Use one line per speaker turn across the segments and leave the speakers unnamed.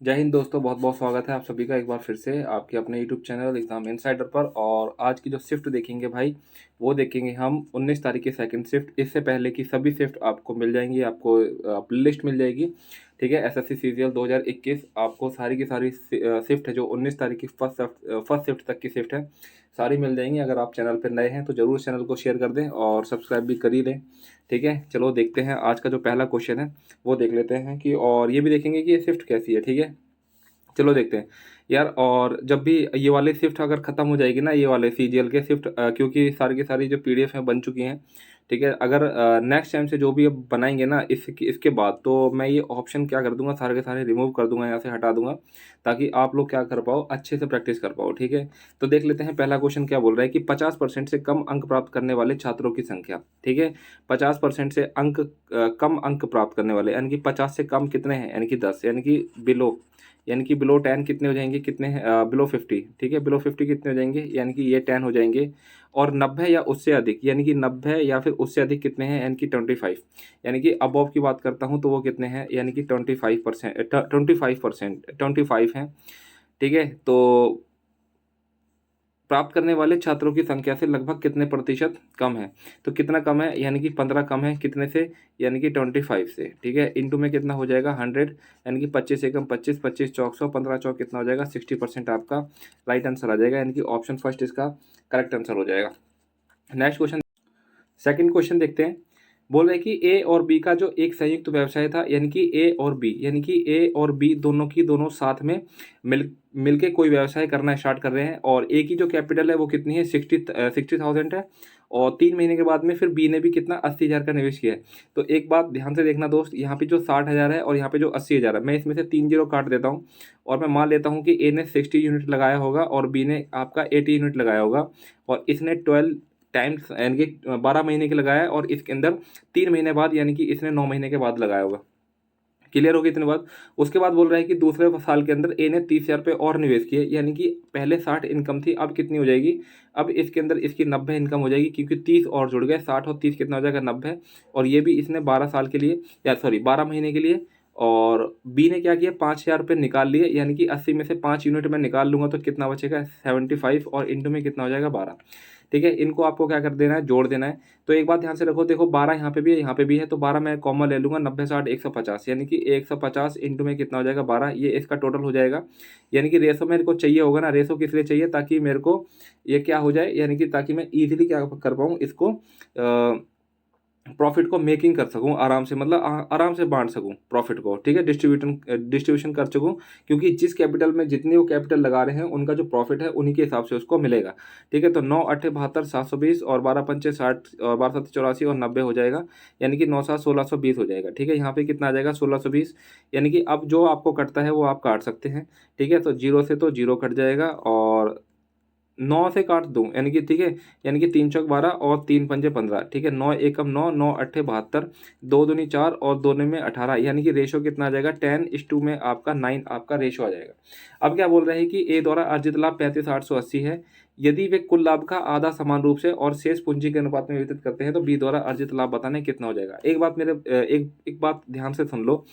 जय हिंद दोस्तों, बहुत बहुत स्वागत है आप सभी का एक बार फिर से आपके अपने यूट्यूब चैनल एग्जाम इनसाइडर पर। और आज की जो शिफ्ट देखेंगे भाई, वो देखेंगे हम 19 तारीख की सेकंड शिफ्ट। इससे पहले की सभी शिफ्ट आपको मिल जाएंगी, आपको लिस्ट मिल जाएगी। ठीक है, एसएससी सीजीएल 2021 आपको सारी की सारी शिफ्ट है जो 19 तारीख की फर्स्ट शिफ्ट तक की शिफ्ट है, सारी मिल जाएंगी। अगर आप चैनल पर नए हैं तो ज़रूर चैनल को शेयर कर दें और सब्सक्राइब भी कर ही लें। ठीक है, चलो देखते हैं आज का जो पहला क्वेश्चन है वो देख लेते हैं कि, और ये भी देखेंगे कि ये शिफ्ट कैसी है। ठीक है, चलो देखते हैं यार। और जब भी ये वाली शिफ्ट अगर ख़त्म हो जाएगी ना, ये वाले सीजीएल के शिफ्ट, क्योंकि सारी की सारी जो पीडीएफ हैं बन चुकी हैं। ठीक है, अगर नेक्स्ट टाइम से जो भी अब बनाएंगे ना इसके बाद, तो मैं ये ऑप्शन क्या कर दूंगा, सारे के सारे रिमूव कर दूंगा, यहाँ से हटा दूंगा, ताकि आप लोग क्या कर पाओ, अच्छे से प्रैक्टिस कर पाओ। ठीक है, तो देख लेते हैं पहला क्वेश्चन क्या बोल रहा है कि 50% से कम अंक प्राप्त करने वाले छात्रों की संख्या। ठीक है, 50% से कम अंक प्राप्त करने वाले, यानी कि 50 से कम कितने हैं, यानी कि 10, यानी कि बिलो, यानी कि बिलो 10 कितने हो जाएंगे, कितने बिलो 50। ठीक है, बिलो 50 कितने हो जाएंगे, यानी कि ये 10 हो जाएंगे। और 90 या उससे अधिक, यानी कि 90 या फिर उससे अधिक कितने हैं, यानी कि 25। यानी कि अबव की बात करता हूँ तो वो कितने हैं, यानी कि 25% हैं। ठीक है, तो प्राप्त करने वाले छात्रों की संख्या से लगभग कितने प्रतिशत कम है। तो कितना कम है, यानी कि 15 कम है, कितने से, यानी कि 25 से। ठीक है, इंटू में कितना हो जाएगा 100, यानी कि 25 एकम 25, 25 चौक 100, 15 चौक कितना हो जाएगा 60%, आपका राइट आंसर आ जाएगा, यानी कि ऑप्शन फर्स्ट इसका करेक्ट आंसर हो जाएगा। नेक्स्ट क्वेश्चन, सेकंड क्वेश्चन देखते हैं। बोल रहे हैं कि ए और बी का जो एक संयुक्त व्यवसाय था, यानी कि ए और बी, यानी कि ए और बी दोनों की दोनों साथ में मिलके कोई व्यवसाय करना स्टार्ट कर रहे हैं। और ए की जो कैपिटल है वो कितनी है, 60,000 है। और 3 महीने के बाद में फिर बी ने भी कितना 80,000 का निवेश किया है। तो एक बात ध्यान से देखना दोस्त, यहाँ पे जो 60,000 है और यहाँ पे जो 80,000 है, मैं इसमें से 3 जीरो काट देता हूँ। और मैं मान लेता हूँ कि ए ने 60 यूनिट लगाया होगा और बी ने आपका 80 यूनिट लगाया होगा। और इसने 12 टाइम्स, यानी कि 12 महीने के लगाया, और इसके अंदर 3 महीने बाद, यानी कि इसने 9 महीने के बाद लगाया होगा। क्लियर होगी इतने बात। उसके बाद बोल रहा है कि दूसरे साल के अंदर ए ने 30,000 रुपये और निवेश किए, यानी कि पहले 60 इनकम थी, अब कितनी हो जाएगी, अब इसके अंदर इसकी 90 इनकम हो जाएगी, क्योंकि 30 और जुड़ गए, 60 और 30 कितना हो जाएगा 90। और ये भी इसने 12 साल के लिए, या सॉरी 12 महीने के लिए। और बी ने क्या किया, 5,000 रुपये निकाल लिए, यानी कि 80 में से 5 यूनिट में निकाल लूंगा तो कितना बचेगा 75, और इंटू में कितना हो जाएगा 12। ठीक है, इनको आपको क्या कर देना है, जोड़ देना है। तो एक बात ध्यान से रखो, देखो 12 यहाँ पे भी है, यहाँ पे भी है, तो 12 मैं कॉमन ले लूंगा, 90 60 150, यानी कि 150 इंटू में कितना हो जाएगा 12, ये इसका टोटल हो जाएगा। यानी कि रेशो मेरे को चाहिए होगा ना, रेशो किस लिए चाहिए, ताकि मेरे को ये क्या हो जाए, यानी कि ताकि मैं इजीली क्या कर पाऊँ इसको, प्रॉफिट को मेकिंग कर सकूं आराम से, मतलब आराम से बांट सकूं प्रॉफिट को। ठीक है, डिस्ट्रीब्यूशन कर सकूं, क्योंकि जिस कैपिटल में जितनी वो कैपिटल लगा रहे हैं उनका जो प्रॉफिट है उन्हीं के हिसाब से उसको मिलेगा। ठीक है, तो 9 8 72 720, और 12 5 60, और 12 7 84, और 90 हो जाएगा, यानी कि 9 7 1620 हो जाएगा। ठीक है, यहाँ पे कितना आ जाएगा 1620, यानी कि अब जो आपको कटता है वो आप काट सकते हैं। ठीक है, तो जीरो से तो जीरो कट जाएगा, और 9 से काट दूं, यानी कि ठीक है, यानी कि 3 चौक 12 और 3 पंजे 15। ठीक है, 9 एकम 9, 9 अट्ठे 72, 2 दूनी 4 और 2 में 18, यानी कि रेशो कितना आ जाएगा 10:2 में आपका 9 आपका रेशो आ जाएगा। अब क्या बोल रहे हैं कि ए द्वारा अर्जित लाभ 35,880 है। यदि वे कुल लाभ का आधा समान रूप से और शेष पूंजी के अनुपात में वितरित करते हैं तो बी द्वारा अर्जित लाभ बताने कितना हो जाएगा। एक बात मेरे एक बात ध्यान से सुन लो,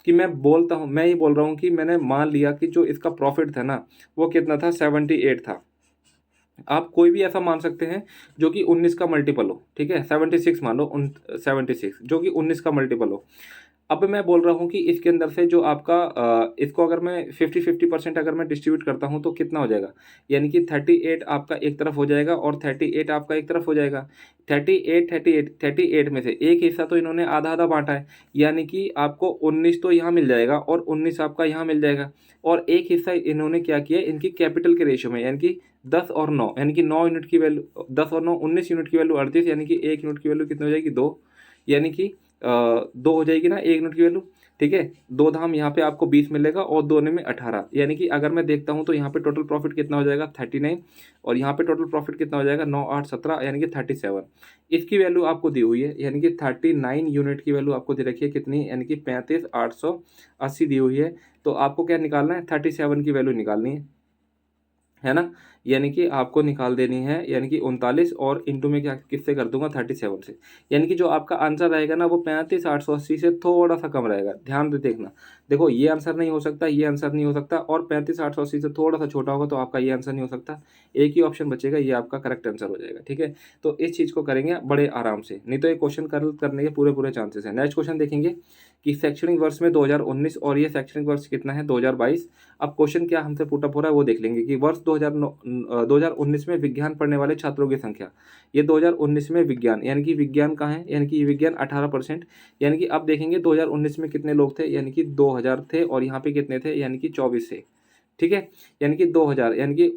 कि मैं बोलता हूँ, मैं ये बोल रहा हूँ कि मैंने मान लिया कि जो इसका प्रॉफिट था ना वो कितना था 78 था। आप कोई भी ऐसा मान सकते हैं जो कि 19 का मल्टीपल हो। ठीक है, 76 मान लो, 76 जो कि 19 का मल्टीपल हो। अब मैं बोल रहा हूँ कि इसके अंदर से जो आपका इसको अगर मैं 50-50% अगर मैं डिस्ट्रीब्यूट करता हूँ तो कितना हो जाएगा, यानी कि 38 आपका एक तरफ हो जाएगा और 38 आपका एक तरफ हो जाएगा। 38 में से एक हिस्सा तो इन्होंने आधा आधा बांटा है, यानी कि आपको 19 तो यहाँ मिल जाएगा और 19 आपका यहाँ मिल जाएगा। और एक हिस्सा इन्होंने क्या किया, इनकी कैपिटल के रेशियो में, यानी कि 10 और 9, यानी कि 9 यूनिट की वैल्यू 10 और 9 19 यूनिट की वैल्यू 38, यानी कि 1 यूनिट की वैल्यू कितनी हो जाएगी 2, यानी कि 2 हो जाएगी ना 1 यूनिट की वैल्यू। ठीक है, 2 धाम यहाँ पे आपको 20 मिलेगा और 2 में 18, यानी कि अगर मैं देखता हूँ तो यहाँ पे टोटल प्रॉफिट कितना हो जाएगा 39, और यहाँ पे टोटल प्रॉफिट कितना हो जाएगा 9 8 17, यानी कि 37। इसकी वैल्यू आपको दी हुई है, यानी कि 39 यूनिट की वैल्यू आपको दे रखी है कितनी, यानी कि 35,880 दी हुई है। तो आपको क्या निकालना है 37 की वैल्यू निकालनी है। है ना, यानी कि आपको निकाल देनी है, यानी कि 39 और इंटू में क्या किससे कर दूंगा 37 से, यानी कि जो आपका आंसर रहेगा ना वो 35,880 से थोड़ा सा कम रहेगा। ध्यान से देखना, देखो ये आंसर नहीं हो सकता, ये आंसर नहीं हो सकता, और 35,880 से थोड़ा सा छोटा होगा तो आपका ये आंसर नहीं हो सकता। एक ही ऑप्शन बचेगा, ये आपका करेक्ट आंसर हो जाएगा। ठीक है, तो इस चीज़ को करेंगे बड़े आराम से, नहीं तो ये क्वेश्चन करने के पूरे पूरे चांसेस हैं। नेक्स्ट क्वेश्चन देखेंगे कि शैक्षणिक वर्ष में 2019 और ये शैक्षणिक वर्ष कितना है 2022। अब क्वेश्चन क्या हमसे पुटअप हो रहा है वो देख लेंगे कि वर्ष 2019 में विज्ञान पढ़ने वाले छात्रों की संख्या, ये 2019 में विज्ञान, यानी कि विज्ञान कहाँ है, यानी कि विज्ञान 18%, यानी कि अब देखेंगे 2019 में कितने लोग थे, यानी कि 2000 थे, और यहाँ पे कितने थे, यानी कि 24 थे। ठीक है, यानी कि 2000, यानी कि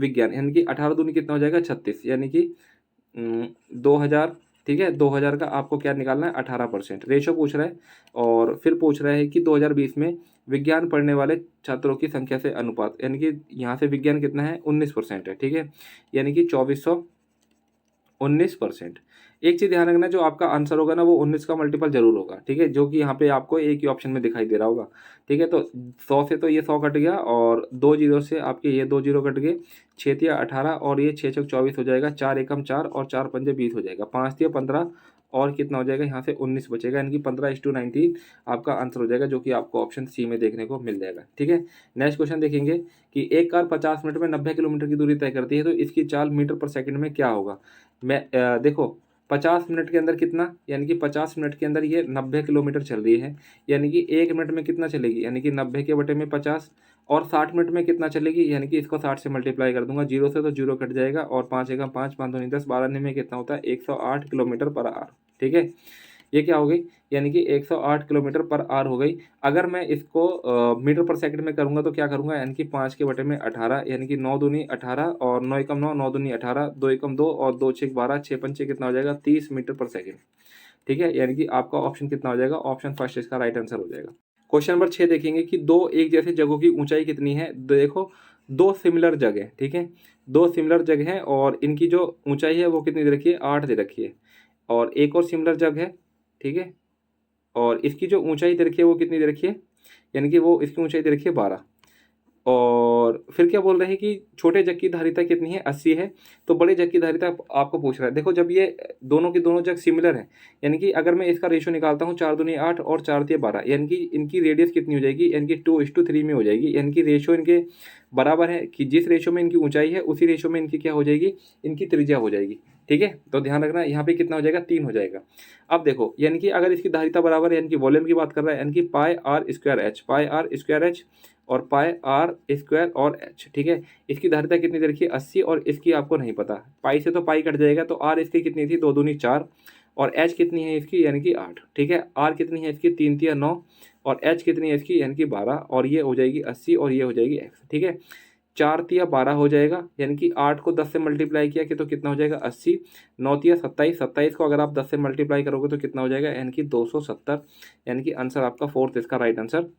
विज्ञान, यानी कि 18 दूनी कितना हो जाएगा 36, यानी कि 2000। ठीक है, 2000 का आपको क्या निकालना है 18% रेशो पूछ रहा है, और फिर पूछ रहा है कि 2020 में विज्ञान पढ़ने वाले छात्रों की संख्या से अनुपात, यानी कि यहाँ से विज्ञान कितना है 19% है। ठीक है, यानी कि 2419%। एक चीज़ ध्यान रखना, जो आपका आंसर होगा ना वो 19 का मल्टीपल जरूर होगा। ठीक है, जो कि यहाँ पे आपको एक ही ऑप्शन में दिखाई दे रहा होगा। ठीक है, तो 100 से तो ये 100 कट गया, और 2 जीरो से आपके ये 2 जीरो कट गए, 6 तिया 18 और ये 6 छक 24 हो जाएगा, 4 एकम 4 और 4 पंजे 20 हो जाएगा, 5 तिया 15 और कितना हो जाएगा यहाँ से 19 बचेगा, यानी कि 15:19 आपका आंसर हो जाएगा, जो कि आपको ऑप्शन सी में देखने को मिल जाएगा। ठीक है, नेक्स्ट क्वेश्चन देखेंगे कि एक कार 50 मिनट में 90 किलोमीटर की दूरी तय करती है, तो इसकी चाल मीटर पर सेकंड में क्या होगा। मैं देखो 50 मिनट के अंदर कितना, यानी कि 50 मिनट के अंदर ये 90 किलोमीटर चल रही है, यानी कि 1 मिनट में कितना चलेगी, यानी कि 90 के बटे में 50, और 60 मिनट में कितना चलेगी, यानी कि इसको 60 से मल्टीप्लाई कर दूंगा, जीरो से तो जीरो कट जाएगा, और 5 एकम 5, 5 दूनी 10, 12 में कितना होता है 108 किलोमीटर पर आवर। ठीक है, ये क्या हो गई, यानी कि 108 किलोमीटर पर आवर हो गई। अगर मैं इसको मीटर पर सेकंड में करूंगा तो क्या करूंगा, यानी कि 5 के बटे में 18, यानी कि 9 दूनी 18 और 9 एकम 9, 9 दूनी 18, 2 एकम 2 और 2 छः 12, 6 पंचे कितना हो जाएगा 30 मीटर पर सेकंड। ठीक है, यानी कि आपका ऑप्शन कितना हो जाएगा, ऑप्शन फर्स्ट इसका राइट आंसर हो जाएगा। क्वेश्चन नंबर 6 देखेंगे कि दो एक जैसे जगहों की ऊंचाई कितनी है। देखो दो सिमिलर जगह, ठीक है, दो सिमिलर जगह हैं और इनकी जो ऊंचाई है वो कितनी दे रखी है 8 दे रखी है, और एक और सिमिलर जगह है। ठीक है, और इसकी जो ऊंचाई दे रखी है वो कितनी दे रखी है, यानी कि वो इसकी ऊंचाई दे रखी है 12। और फिर क्या बोल रहे हैं कि छोटे जग की धारिता कितनी है 80 है, तो बड़े जग की धारिता आपको पूछ रहा है। देखो जब ये दोनों की दोनों जग सिमिलर है, यानी कि अगर मैं इसका रेशो निकालता हूँ 4 दूनी 8 और 4 तिया 12, यानी कि इनकी रेडियस कितनी हो जाएगी, यानी कि 2:3 में हो जाएगी, यानी कि रेशो इनके बराबर है, कि जिस रेशो में इनकी ऊंचाई है उसी रेशो में इनकी क्या हो जाएगी, इनकी त्रिज्या हो जाएगी। ठीक है, तो ध्यान रखना यहाँ पे कितना हो जाएगा 3 हो जाएगा। अब देखो यानी कि अगर इसकी धारिता बराबर है, यानी कि वॉल्यूम की बात कर रहा है, यानी कि pi R square H, pi R square H और पाई आर स्क्वायर और एच। ठीक है, इसकी धारिता कितनी दे रखी है 80, और इसकी आपको नहीं पता, पाई से तो पाई कट जाएगा, तो आर इसकी कितनी थी 2 दूनी 4, और एच कितनी है इसकी यानी कि 8। ठीक है, आर कितनी है इसकी 3 तिया 9, और एच कितनी है इसकी यानी कि 12, और ये हो जाएगी 80 और ये हो जाएगी एक्स। ठीक है, 4 तिया 12 हो जाएगा, यानी कि 8 को 10 से मल्टीप्लाई किया कि तो कितना हो जाएगा 80, 9 तिया 27, 27 को अगर आप 10 से मल्टीप्लाई करोगे तो कितना हो जाएगा, यानी कि 270, यानी कि आंसर आपका फोर्थ इसका राइट आंसर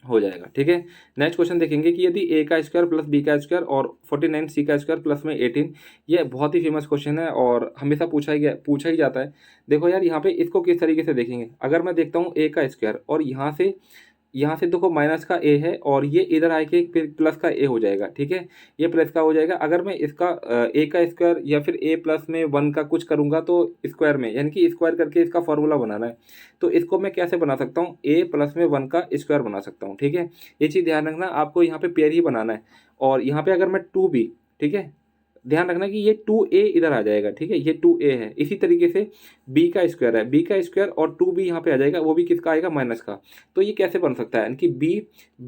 हो जाएगा। ठीक है, नेक्स्ट क्वेश्चन देखेंगे कि यदि ए का स्क्वायर प्लस बी का स्क्वायर और 49 सी का स्क्वायर प्लस में 18, ये बहुत ही फेमस क्वेश्चन है और हमेशा पूछा ही जाता है। देखो यार यहाँ पे इसको किस तरीके से देखेंगे, अगर मैं देखता हूँ ए का स्क्वायर और यहाँ से देखो माइनस का ए है और ये इधर आके फिर प्लस का ए हो जाएगा। ठीक है, ये प्लस का हो जाएगा। अगर मैं इसका ए का स्क्वायर या फिर ए प्लस में 1 का कुछ करूँगा तो स्क्वायर में, यानी कि स्क्वायर करके इसका फॉर्मूला बनाना है, तो इसको मैं कैसे बना सकता हूँ, ए प्लस में 1 का स्क्वायर बना सकता हूँ। ठीक है, ये चीज़ ध्यान रखना, आपको यहाँ पे पेयर ही बनाना है। और यहाँ पे अगर मैं 2b, ठीक है, ध्यान रखना कि ये 2a इधर आ जाएगा। ठीक है, ये 2a है, इसी तरीके से b का स्क्वायर है, b का स्क्वायर और 2b यहाँ पे आ जाएगा, वो भी किसका आएगा माइनस का। तो ये कैसे बन सकता है, यानी कि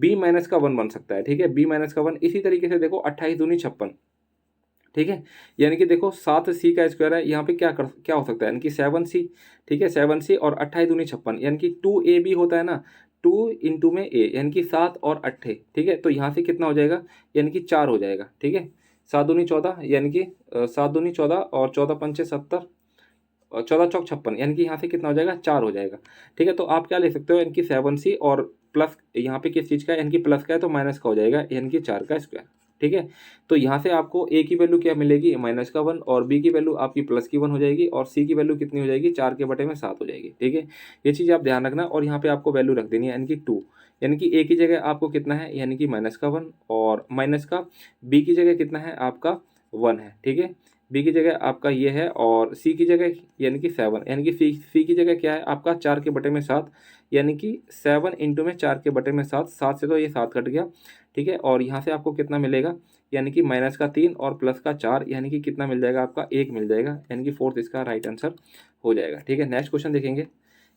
b माइनस का 1 बन सकता है। ठीक है, b माइनस का 1। इसी तरीके से देखो 28 दूनी 56। ठीक है, यानी कि देखो 7c का स्क्वायर है, यहाँ पे क्या हो सकता है, यानी कि 7c। ठीक है, 7c और 28 दूनी 56, यानी कि 2ab होता है ना, 2 इंटू में a, यानी कि 7 और 8। ठीक है, तो यहाँ से कितना हो जाएगा, यानी कि 4 हो जाएगा। ठीक है, 7 दूनी 14, यानी कि 7 दूनी 14 और 14 पंचे 70 और 14 चौक 56, यानी कि यहाँ से कितना हो जाएगा 4 हो जाएगा। ठीक है, तो आप क्या ले सकते हो, यानी कि 7c और प्लस यहाँ पे किस चीज़ का है, यानी कि प्लस का है तो माइनस का हो जाएगा, यानी कि 4 का स्क्वायर। ठीक है, तो यहाँ से आपको ए की वैल्यू क्या मिलेगी माइनस का 1, और बी की वैल्यू आपकी प्लस की 1 हो जाएगी, और सी की वैल्यू कितनी हो जाएगी 4 के बटे में 7 हो जाएगी। ठीक है, ये चीज़ आप ध्यान रखना, और यहाँ पे आपको वैल्यू रख देनी है, यानी कि 2, यानी कि ए की जगह आपको कितना है, यानी कि माइनस का 1, और माइनस का बी की जगह कितना है आपका 1 है, ठीक है। बी की जगह आपका ये है, और सी की जगह यानी कि 7, यानी कि सी की जगह क्या है आपका 4 के बटे में 7, यानी कि 7 इंटू में 4 के बटे में 7, 7 से तो ये 7 कट गया, ठीक है। और यहाँ से आपको कितना मिलेगा, यानी कि माइनस का 3 और प्लस का 4, यानी कि कितना मिल जाएगा आपका 1 मिल जाएगा, यानी कि फोर्थ इसका राइट आंसर हो जाएगा, ठीक है। नेक्स्ट क्वेश्चन देखेंगे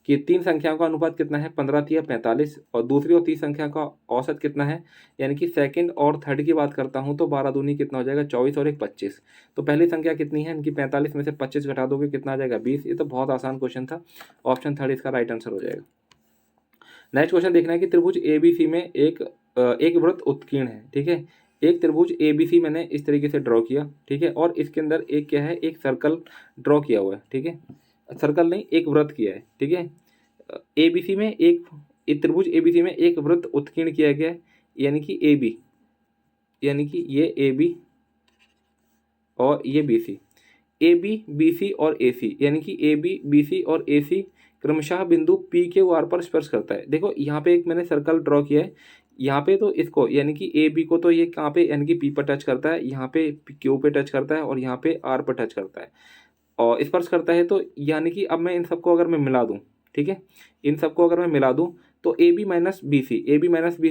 कि 3 संख्याओं का अनुपात कितना है, 15 3 45, और दूसरी और तीसरी संख्या का औसत कितना है, यानी कि सेकंड और थर्ड की बात करता हूँ तो 12 दूनी कितना हो जाएगा 24 और 1 25। तो पहली संख्या कितनी है, इनकी 45 में से 25 घटा दोगे कितना आ जाएगा 20। ये तो बहुत आसान क्वेश्चन था, ऑप्शन थर्ड इसका राइट आंसर हो जाएगा। नेक्स्ट क्वेश्चन देखना है कि त्रिभुज ABC में एक वृत्त उत्कीर्ण है, ठीक है। एक त्रिभुज ABC मैंने इस तरीके से ड्रॉ किया, ठीक है, और इसके अंदर एक क्या है, एक सर्कल ड्रॉ किया हुआ है, ठीक है। सर्कल नहीं, एक वृत्त किया है, ठीक है। ABC में एक त्रिभुज ABC में एक वृत्त उत्कीर्ण किया गया है, यानी कि AB, यानी कि ये AB और ये BC, AB BC और AC, यानी कि AB BC और AC क्रमशः बिंदु PQR पर स्पर्श करता है। देखो यहाँ पे एक मैंने सर्कल ड्रॉ किया है, यहाँ पे तो इसको यानी कि AB को तो ये कहाँ पे, यानी कि P पर टच करता है, यहाँ पे Q पे टच करता है, और यहाँ पे R पर टच करता है और स्पर्श करता है। तो यानी कि अब मैं इन सबको अगर मैं मिला दूँ, ठीक है, इन सबको अगर मैं मिला दूँ तो AB माइनस बी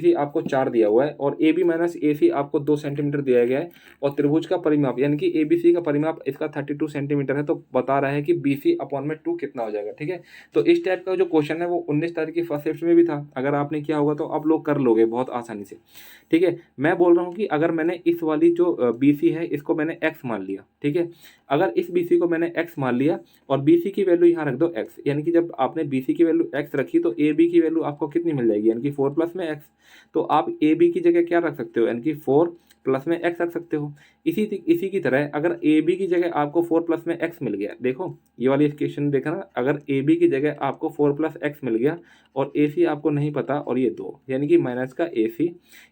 सी आपको 4 दिया हुआ है, और AB माइनस AC आपको 2 सेंटीमीटर दिया गया है, और त्रिभुज का परिमाप यानी कि ABC का परिमाप इसका 32 सेंटीमीटर है। तो बता रहा है कि BC अपॉन में 2 कितना हो जाएगा, ठीक है। तो इस टाइप का जो क्वेश्चन है वो 19 तारीख की फर्स्ट शिफ्ट में भी था, अगर आपने किया होगा तो आप लोग कर लोगे बहुत आसानी से, ठीक है। मैं बोल रहा हूँ कि अगर मैंने इस वाली जो BC है इसको मैंने x मान लिया, ठीक है, अगर इस BC को मैंने x मान लिया और BC की वैल्यू यहाँ रख दो x, यानी कि जब आपने BC की वैल्यू x रखी तो AB की वैल्यू आपको कितनी मिल जाएगी, यानी कि 4 प्लस में x। तो आप AB की जगह क्या रख सकते हो, यानी कि 4 प्लस में x रख सकते हो। इसी की तरह अगर AB की जगह आपको 4 प्लस में x मिल गया, देखो ये वाली इक्वेशन देखा ना, अगर AB की जगह आपको 4 प्लस x मिल गया और AC आपको नहीं पता और ये 2, यानी कि माइनस का AC,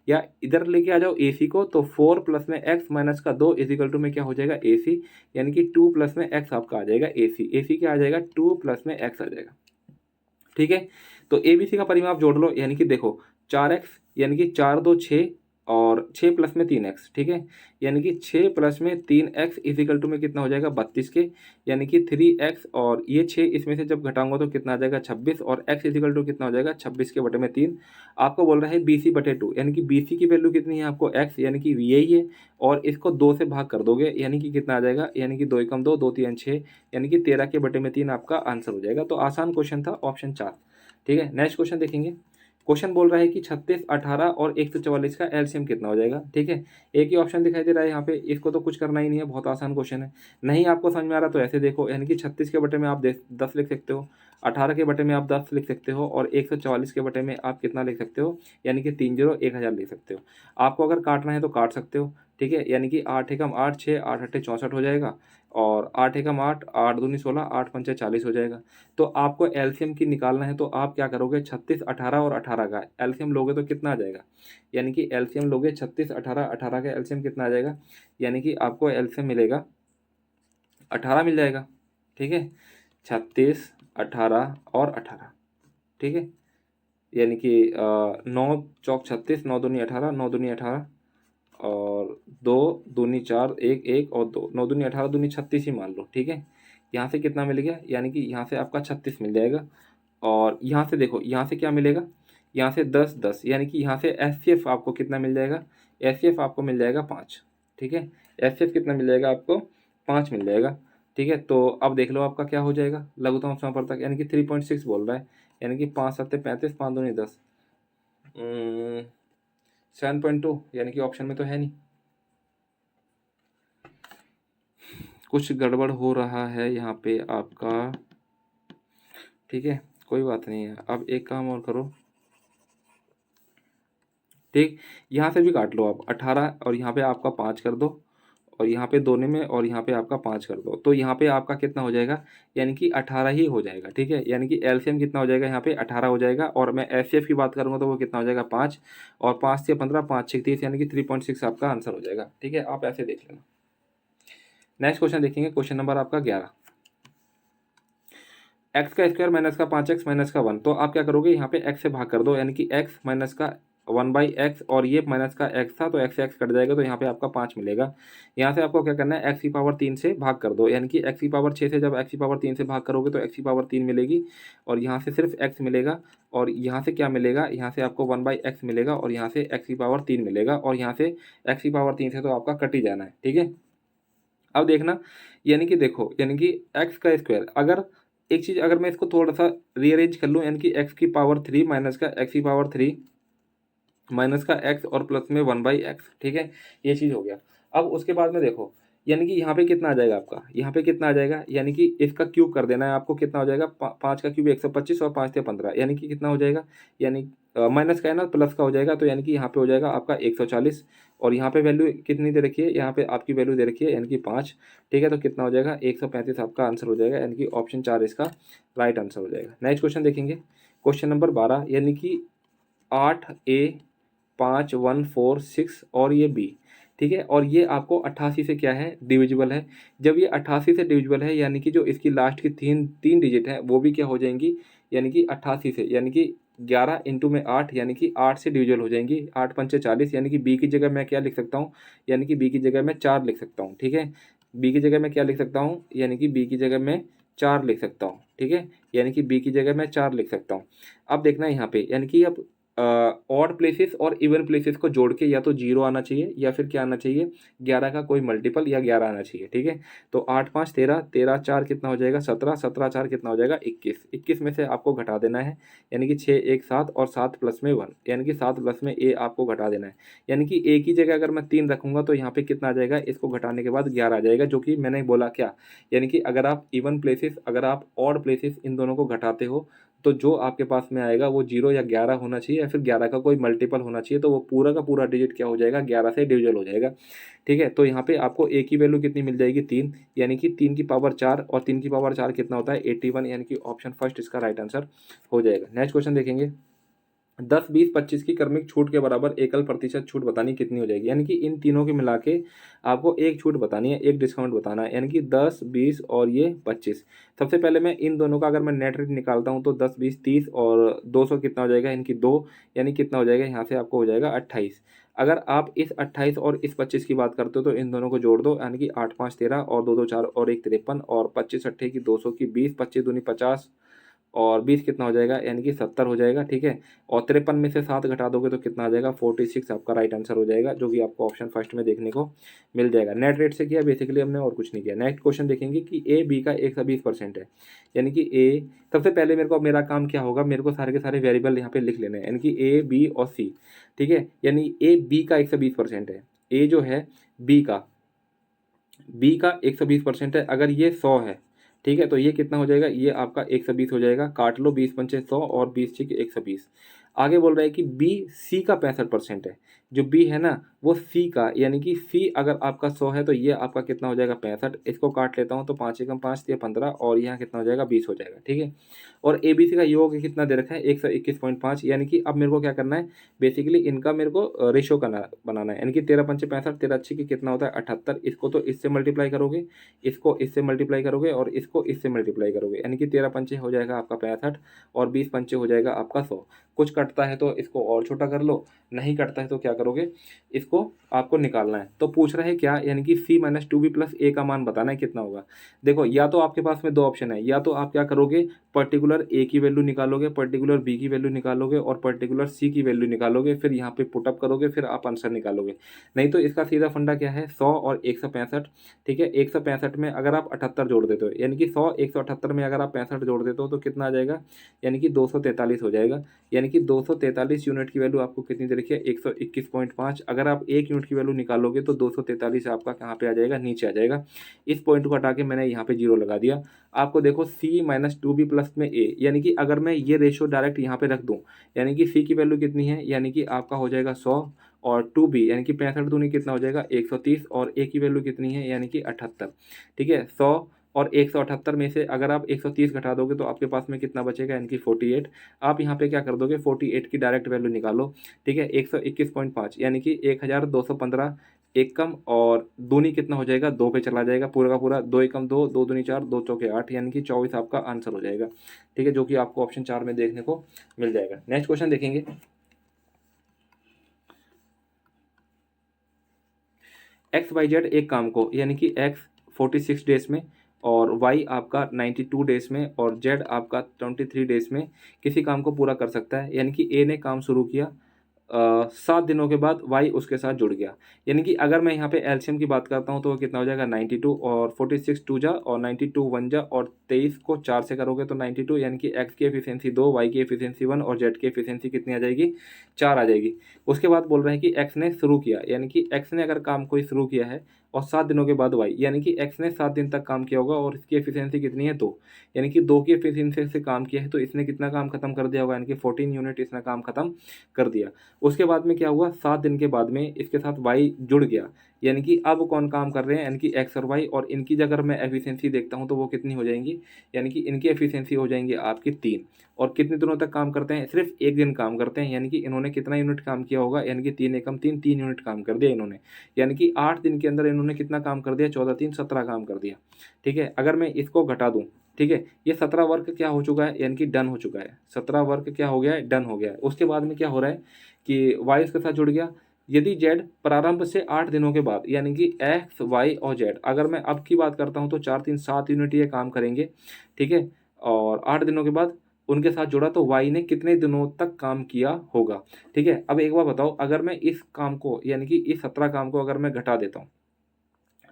या इधर लेके आ जाओ AC को, तो 4 प्लस में x माइनस का 2 इजिकल टू में क्या हो जाएगा AC, यानी कि 2 प्लस में x आपका आ जाएगा AC क्या आ जाएगा 2 प्लस में x आ जाएगा, ठीक है। तो ABC का परिमाप जोड़ लो, यानी कि देखो 4x, यानी कि 4 2 6, और 6 प्लस में 3x, ठीक है, यानी कि 6 प्लस में 3x इजिकल टू में कितना हो जाएगा 32 के, यानी कि 3x, और ये 6 इसमें से जब घटाऊंगा तो कितना आ जाएगा 26, और x इजिकल टू कितना हो जाएगा 26 के बटे में 3। आपको बोल रहा है BC बटे 2, यानी कि BC की वैल्यू कितनी है आपको x, यानी कि यही है, और इसको 2 से भाग कर दोगे, यानी कि कितना आ जाएगा, यानी कि 2 एकम 2, 2 3 6, यानी कि 13 के बटे में 3 आपका आंसर हो जाएगा। तो आसान क्वेश्चन था, ऑप्शन 4, ठीक है। नेक्स्ट क्वेश्चन देखेंगे। क्वेश्चन बोल रहा है कि 36 18 और 144 का एलसीएम कितना हो जाएगा, ठीक है। एक ही ऑप्शन दिखाई दे रहा है यहाँ पे, इसको तो कुछ करना ही नहीं है, बहुत आसान क्वेश्चन है। नहीं आपको समझ में आ रहा तो ऐसे देखो, यानी कि 36 के बटे में आप 10 लिख सकते हो, 18 के बटे में आप 10 लिख सकते हो, और 144 के बटे में आप कितना लिख सकते हो, यानी कि 3 0 1000 लिख सकते हो। आपको अगर काटना है तो काट सकते हो, ठीक है, यानी कि 8 एकम 8 6 8 8 64 हो जाएगा, और 8 एकम 8 8 दूनी 16 8 पंचे 40 हो जाएगा। तो आपको एलसीएम की निकालना है तो आप क्या करोगे, 36 18 और 18 का एलसीएम लोगे तो कितना आ जाएगा, यानी कि एलसीएम लोगे 36 18 18 का एलसीएम कितना आ जाएगा, यानी कि आपको एलसीएम मिलेगा 18 मिल जाएगा, ठीक है। 36 18 और 18, ठीक है, यानी कि 9 चौक 36, 9 दूनी 18, 9 दूनी 18, और 2 दूनी 4 1 1 और 2, 9 दूनी 18 दूनी 36 ही मान लो, ठीक है। यहाँ से कितना मिल गया, यानी कि यहाँ से आपका 36 मिल जाएगा, और यहाँ से देखो यहाँ से क्या मिलेगा, यहाँ से 10 10, यानी कि यहाँ से एचसीएफ आपको कितना मिल जाएगा, एचसीएफ आपको मिल जाएगा 5, ठीक है। एचसीएफ कितना मिल जाएगा आपको 5 मिल जाएगा, ठीक है। तो अब देख लो आपका क्या हो जाएगा, लघुत्तम समापवर्तक, यानी कि 3.6 बोल रहा है, यानी कि 5 7 35, 5 दूनी 10, 7.2, यानी कि ऑप्शन में तो है नहीं, कुछ गड़बड़ हो रहा है यहाँ पे आपका, ठीक है, कोई बात नहीं है। अब एक काम और करो, ठीक, यहाँ से भी काट लो आप 18, और यहाँ पे आपका 5 कर दो, और यहाँ पे दोनों में, और यहाँ पे आपका 5 कर दो, तो यहाँ पे आपका कितना हो जाएगा, यानी कि 18 ही हो जाएगा, ठीक है। यानी कि एलसीएम कितना हो जाएगा, यहाँ पे 18 हो जाएगा, और मैं एचसीएफ की बात करूँगा तो वो कितना हो जाएगा 5, और 5 से 15 5 6 30, यानी कि 3.6 आपका आंसर हो जाएगा, ठीक है। आप ऐसे देख लेना। नेक्स्ट क्वेश्चन देखेंगे, क्वेश्चन नंबर आपका 11। एक्स का स्क्वायर माइनस का 5x माइनस का 1, तो आप क्या करोगे यहाँ पे x से भाग कर दो, यानी कि x माइनस का 1/x, और ये माइनस का x था तो x से x कट जाएगा, तो यहाँ पे आपका 5 मिलेगा। यहाँ से आपको क्या करना है, x की पावर 3 से भाग कर दो, यानी कि x की पावर 6 से जब x की पावर 3 से भाग करोगे तो x की पावर 3 मिलेगी, और यहाँ से सिर्फ x मिलेगा, और यहाँ से क्या मिलेगा, यहाँ से आपको 1/x मिलेगा, और यहाँ से x की पावर 3 मिलेगा, और यहाँ से x की पावर 3 से तो आपका कट ही जाना है, ठीक है। अब देखना, यानी कि देखो, यानी कि x का स्क्वायर, अगर एक चीज़ अगर मैं इसको थोड़ा सा रीअरेंज कर लूँ, यानी कि x की पावर 3 माइनस का x की पावर 3 माइनस का x और प्लस में 1/x, ठीक है, ये चीज़ हो गया। अब उसके बाद में देखो, यानी कि यहाँ पे कितना आ जाएगा आपका, यहाँ पे कितना आ जाएगा, यानी कि इसका क्यूब कर देना है आपको, कितना हो जाएगा, 5 का क्यूब 125 और 5 से 15, यानी कि कितना हो जाएगा, यानी माइनस का है ना, प्लस का हो जाएगा, तो यानी कि यहाँ पे हो जाएगा आपका 140, और यहाँ पे वैल्यू कितनी दे रखी है, यहाँ पे आपकी वैल्यू दे रखी है यानी कि 5, ठीक है, तो कितना हो जाएगा 135 आपका आंसर हो जाएगा, यानी कि ऑप्शन 4 इसका राइट आंसर हो जाएगा। नेक्स्ट क्वेश्चन देखेंगे, क्वेश्चन नंबर 12, यानी कि 8A 5 1 4 6 और ये बी, ठीक है, और ये आपको 88 से क्या है, डिविजिबल है। जब ये 88 से डिविजिबल है, यानी कि जो इसकी लास्ट की तीन तीन डिजिट हैं वो भी क्या हो जाएंगी, यानी कि 88 से, यानी कि 11 इंटू में 8, यानी कि 8 से डिविजिबल हो जाएंगी, 8 पंचे 40, यानी कि बी की जगह मैं क्या लिख सकता हूँ, यानी कि बी की जगह मैं 4 लिख सकता हूँ, ठीक है। बी की जगह मैं क्या लिख सकता हूँ, यानी कि बी की जगह मैं 4 लिख सकता हूँ, ठीक है, यानी कि बी की जगह मैं 4 लिख सकता हूँ। अब देखना यहाँ पे, यानी कि अब ऑड प्लेसेस और इवन प्लेसेस को जोड़ के या तो 0 आना चाहिए या फिर क्या आना चाहिए, 11 का कोई मल्टीपल या 11 आना चाहिए, ठीक है। तो 8 5 13, 13 4 कितना हो जाएगा 17, 17 4 कितना हो जाएगा 21, 21 में से आपको घटा देना है, यानी कि 6 1 7 और 7 प्लस में 1, यानी कि 7 प्लस में ए आपको घटा देना है, यानी कि ए की जगह अगर मैं 3 रखूंगा तो यहाँ पे कितना आ जाएगा, इसको घटाने के बाद 11 आ जाएगा, जो कि मैंने बोला क्या, यानी कि अगर आप इवन प्लेसेस, अगर आप ऑड प्लेसेस इन दोनों को घटाते हो तो जो आपके पास में आएगा वो 0 या 11 होना चाहिए, या फिर 11 का कोई मल्टीपल होना चाहिए, तो वो पूरा का पूरा डिजिट क्या हो जाएगा, 11 से डिविजल हो जाएगा, ठीक है। तो यहाँ पे आपको ए की वैल्यू कितनी मिल जाएगी 3, यानी कि 3 की पावर 4, और 3 की पावर 4 कितना होता है 81, यानी कि ऑप्शन फर्स्ट इसका राइट आंसर हो जाएगा। नेक्स्ट क्वेश्चन देखेंगे, 10 20 25 की क्रमिक छूट के बराबर एकल प्रतिशत छूट बतानी कितनी हो जाएगी, यानी कि इन तीनों के मिला के आपको एक छूट बतानी है, एक डिस्काउंट बताना है, यानी कि 10 20 और ये 25। सबसे पहले मैं इन दोनों का अगर मैं नेट रेट निकालता हूँ तो 10 20 30 और 200 कितना हो जाएगा, इनकी 2, यानी कितना हो जाएगा, यहाँ से आपको हो जाएगा 28। अगर आप इस 28 और इस 25 की बात करते हो तो इन दोनों को जोड़ दो, यानी कि 8 5 13 और 2 2 4 और 1 53, और 25 अट्ठे की 200 की 20, 25 दूनी 50 और 20 कितना हो जाएगा, यानी कि 70 हो जाएगा, ठीक है। और 53 में से 7 घटा दोगे तो कितना आ जाएगा 46 आपका राइट आंसर हो जाएगा, जो कि आपको ऑप्शन फर्स्ट में देखने को मिल जाएगा। नेट रेट से किया बेसिकली हमने, और कुछ नहीं किया। नेक्स्ट क्वेश्चन देखेंगे कि ए बी का 120% है, यानी कि ए, सबसे पहले मेरा काम क्या होगा, मेरे को सारे के सारे वेरिएबल यहाँ पे लिख लेने हैं, यानी कि ए बी और सी, ठीक है, यानी ए बी का 120% है, ए जो है बी का 120% है, अगर ये 100 है, ठीक है, तो ये कितना हो जाएगा, ये आपका 120 हो जाएगा, काट लो 20 पंचे 100 और 20 छीके 120। आगे बोल रहा है कि बी सी का 65% है, जो बी है ना वो सी का, यानी कि सी अगर आपका 100 है तो ये आपका कितना हो जाएगा 65, इसको काट लेता हूँ तो 5 एकम 5 या 15, और यहाँ कितना हो जाएगा 20 हो जाएगा, ठीक है। और ए बी सी का योग कितना दे रखा है 121.5, यानी कि अब मेरे को क्या करना है, बेसिकली इनका मेरे को रेशो करना बनाना है, यानी कि 13 पंचे 65, 13 अच्छी की कितना होता है 78, इसको तो इससे मल्टीप्लाई करोगे, इसको इससे मल्टीप्लाई करोगे और इसको इससे मल्टीप्लाई करोगे, यानी कि 13 पंचे हो जाएगा आपका 65 और 20 पंचे हो जाएगा आपका 100। कुछ कटता है तो इसको और छोटा कर लो, नहीं कटता है तो क्या करोगे, इसको आपको निकालना है। तो पूछ रहा है क्या, यानी कि c माइनस 2b प्लस ए का मान बताना है कितना होगा। देखो, या तो आपके पास में दो ऑप्शन है, या तो आप क्या करोगे, पर्टिकुलर ए की वैल्यू निकालोगे, पर्टिकुलर बी की वैल्यू निकालोगे और पर्टिकुलर सी की वैल्यू निकालोगे, फिर यहाँ पे पुटअप करोगे, फिर आप आंसर निकालोगे। नहीं तो इसका सीधा फंडा क्या है, 100 और 165, ठीक है। 165 में अगर आप 78 जोड़ देते हो, यानी कि 100 178 में अगर आप 65 जोड़ देते हो तो कितना आ जाएगा, यानी कि 243 हो जाएगा, यानी कि 243 यूनिट की वैल्यू आपको कितनी दे रखी है 121.5। अगर आप 1 यूनिट की वैल्यू निकालोगे तो 243 आपका कहाँ पे आ जाएगा, नीचे आ जाएगा। इस पॉइंट को हटा के मैंने यहाँ पे 0 लगा दिया। आपको देखो c माइनस 2b प्लस में a, यानी कि अगर मैं ये रेशो डायरेक्ट यहाँ पे रख दूँ, यानी कि c की वैल्यू कितनी है, यानी कि आपका हो जाएगा 100 और 2b यानी कि 65 दूनी कितना हो जाएगा 130 और a की वैल्यू कितनी है, यानी कि 78, ठीक है। 100 और 178 में से अगर आप 130 घटा दोगे तो आपके पास में कितना बचेगा, यानी कि 48। आप यहाँ पे क्या कर दोगे, 48 की डायरेक्ट वैल्यू निकालो, ठीक है। 121.5 यानी कि 1215 एक कम और दूनी कितना हो जाएगा, 2 पे चला जाएगा पूरा का पूरा, 2 एकम 2, 2 दूनी 4, 2 चौके 8, यानी कि 24 आपका आंसर हो जाएगा। ठीक है, जो कि आपको ऑप्शन 4 में देखने को मिल जाएगा। नेक्स्ट क्वेश्चन देखेंगे। एक्स वाई जेड एक काम को यानी कि एक्स 46 डेज में और वाई आपका 92 डेज में और जेड आपका 23 डेज में किसी काम को पूरा कर सकता है। यानी कि ए ने काम शुरू किया, 7 दिनों के बाद वाई उसके साथ जुड़ गया। यानी कि अगर मैं यहाँ पे एलसीएम की बात करता हूँ तो वो कितना हो जाएगा, 92 और 46 टू जा और 92 वन जा और 23 को 4 से करोगे तो 92, यानी कि एक्स की एफिशिएंसी 2, वाई की एफिशिएंसी 1 और जेड की एफिशिएंसी कितनी आ जाएगी, 4 आ जाएगी। उसके बाद बोल रहे हैं कि एक्स ने शुरू किया, यानी कि एक्स ने अगर काम कोई शुरू किया है और 7 दिनों के बाद वाई, यानी कि एक्स ने 7 दिन तक काम किया होगा और इसकी एफिशिएंसी कितनी है, 2, यानी कि 2 की एफिशिएंसी से काम किया है तो इसने कितना काम खत्म कर दिया होगा, यानी कि 14 यूनिट इसने काम खत्म कर दिया। उसके बाद में क्या हुआ, 7 दिन के बाद में इसके साथ वाई जुड़ गया, यानी कि अब कौन काम कर रहे हैं, यानी कि एक्स और वाई, और इनकी जगह अगर मैं एफिशिएंसी देखता हूं तो वो कितनी हो जाएंगी, यानी कि इनकी एफिशिएंसी हो जाएंगी आपकी 3। और कितने दिनों तक काम करते हैं, सिर्फ एक दिन काम करते हैं, यानी कि इन्होंने कितना यूनिट काम किया होगा, यानी कि 3 एकम 3, 3 यूनिट काम कर दिया इन्होंने, यानी कि 8 दिन के अंदर इन्होंने कितना काम कर दिया, 14 3 17 काम कर दिया। ठीक है, अगर मैं इसको घटा दूं, ठीक है, ये 17 वर्क क्या हो चुका है, यानी कि डन हो चुका है, 17 वर्क क्या हो गया है, डन हो गया है। उसके बाद में क्या हो रहा है कि वाई इसके साथ जुड़ गया। यदि जेड प्रारंभ से 8 दिनों के बाद, यानी कि एक्स वाई और जेड, अगर मैं अब की बात करता हूं तो 4 3 7 यूनिट ये काम करेंगे। ठीक है, और 8 दिनों के बाद उनके साथ जुड़ा तो वाई ने कितने दिनों तक काम किया होगा। ठीक है, अब एक बार बताओ, अगर मैं इस काम को यानी कि इस 17 काम को अगर मैं घटा देता हूँ,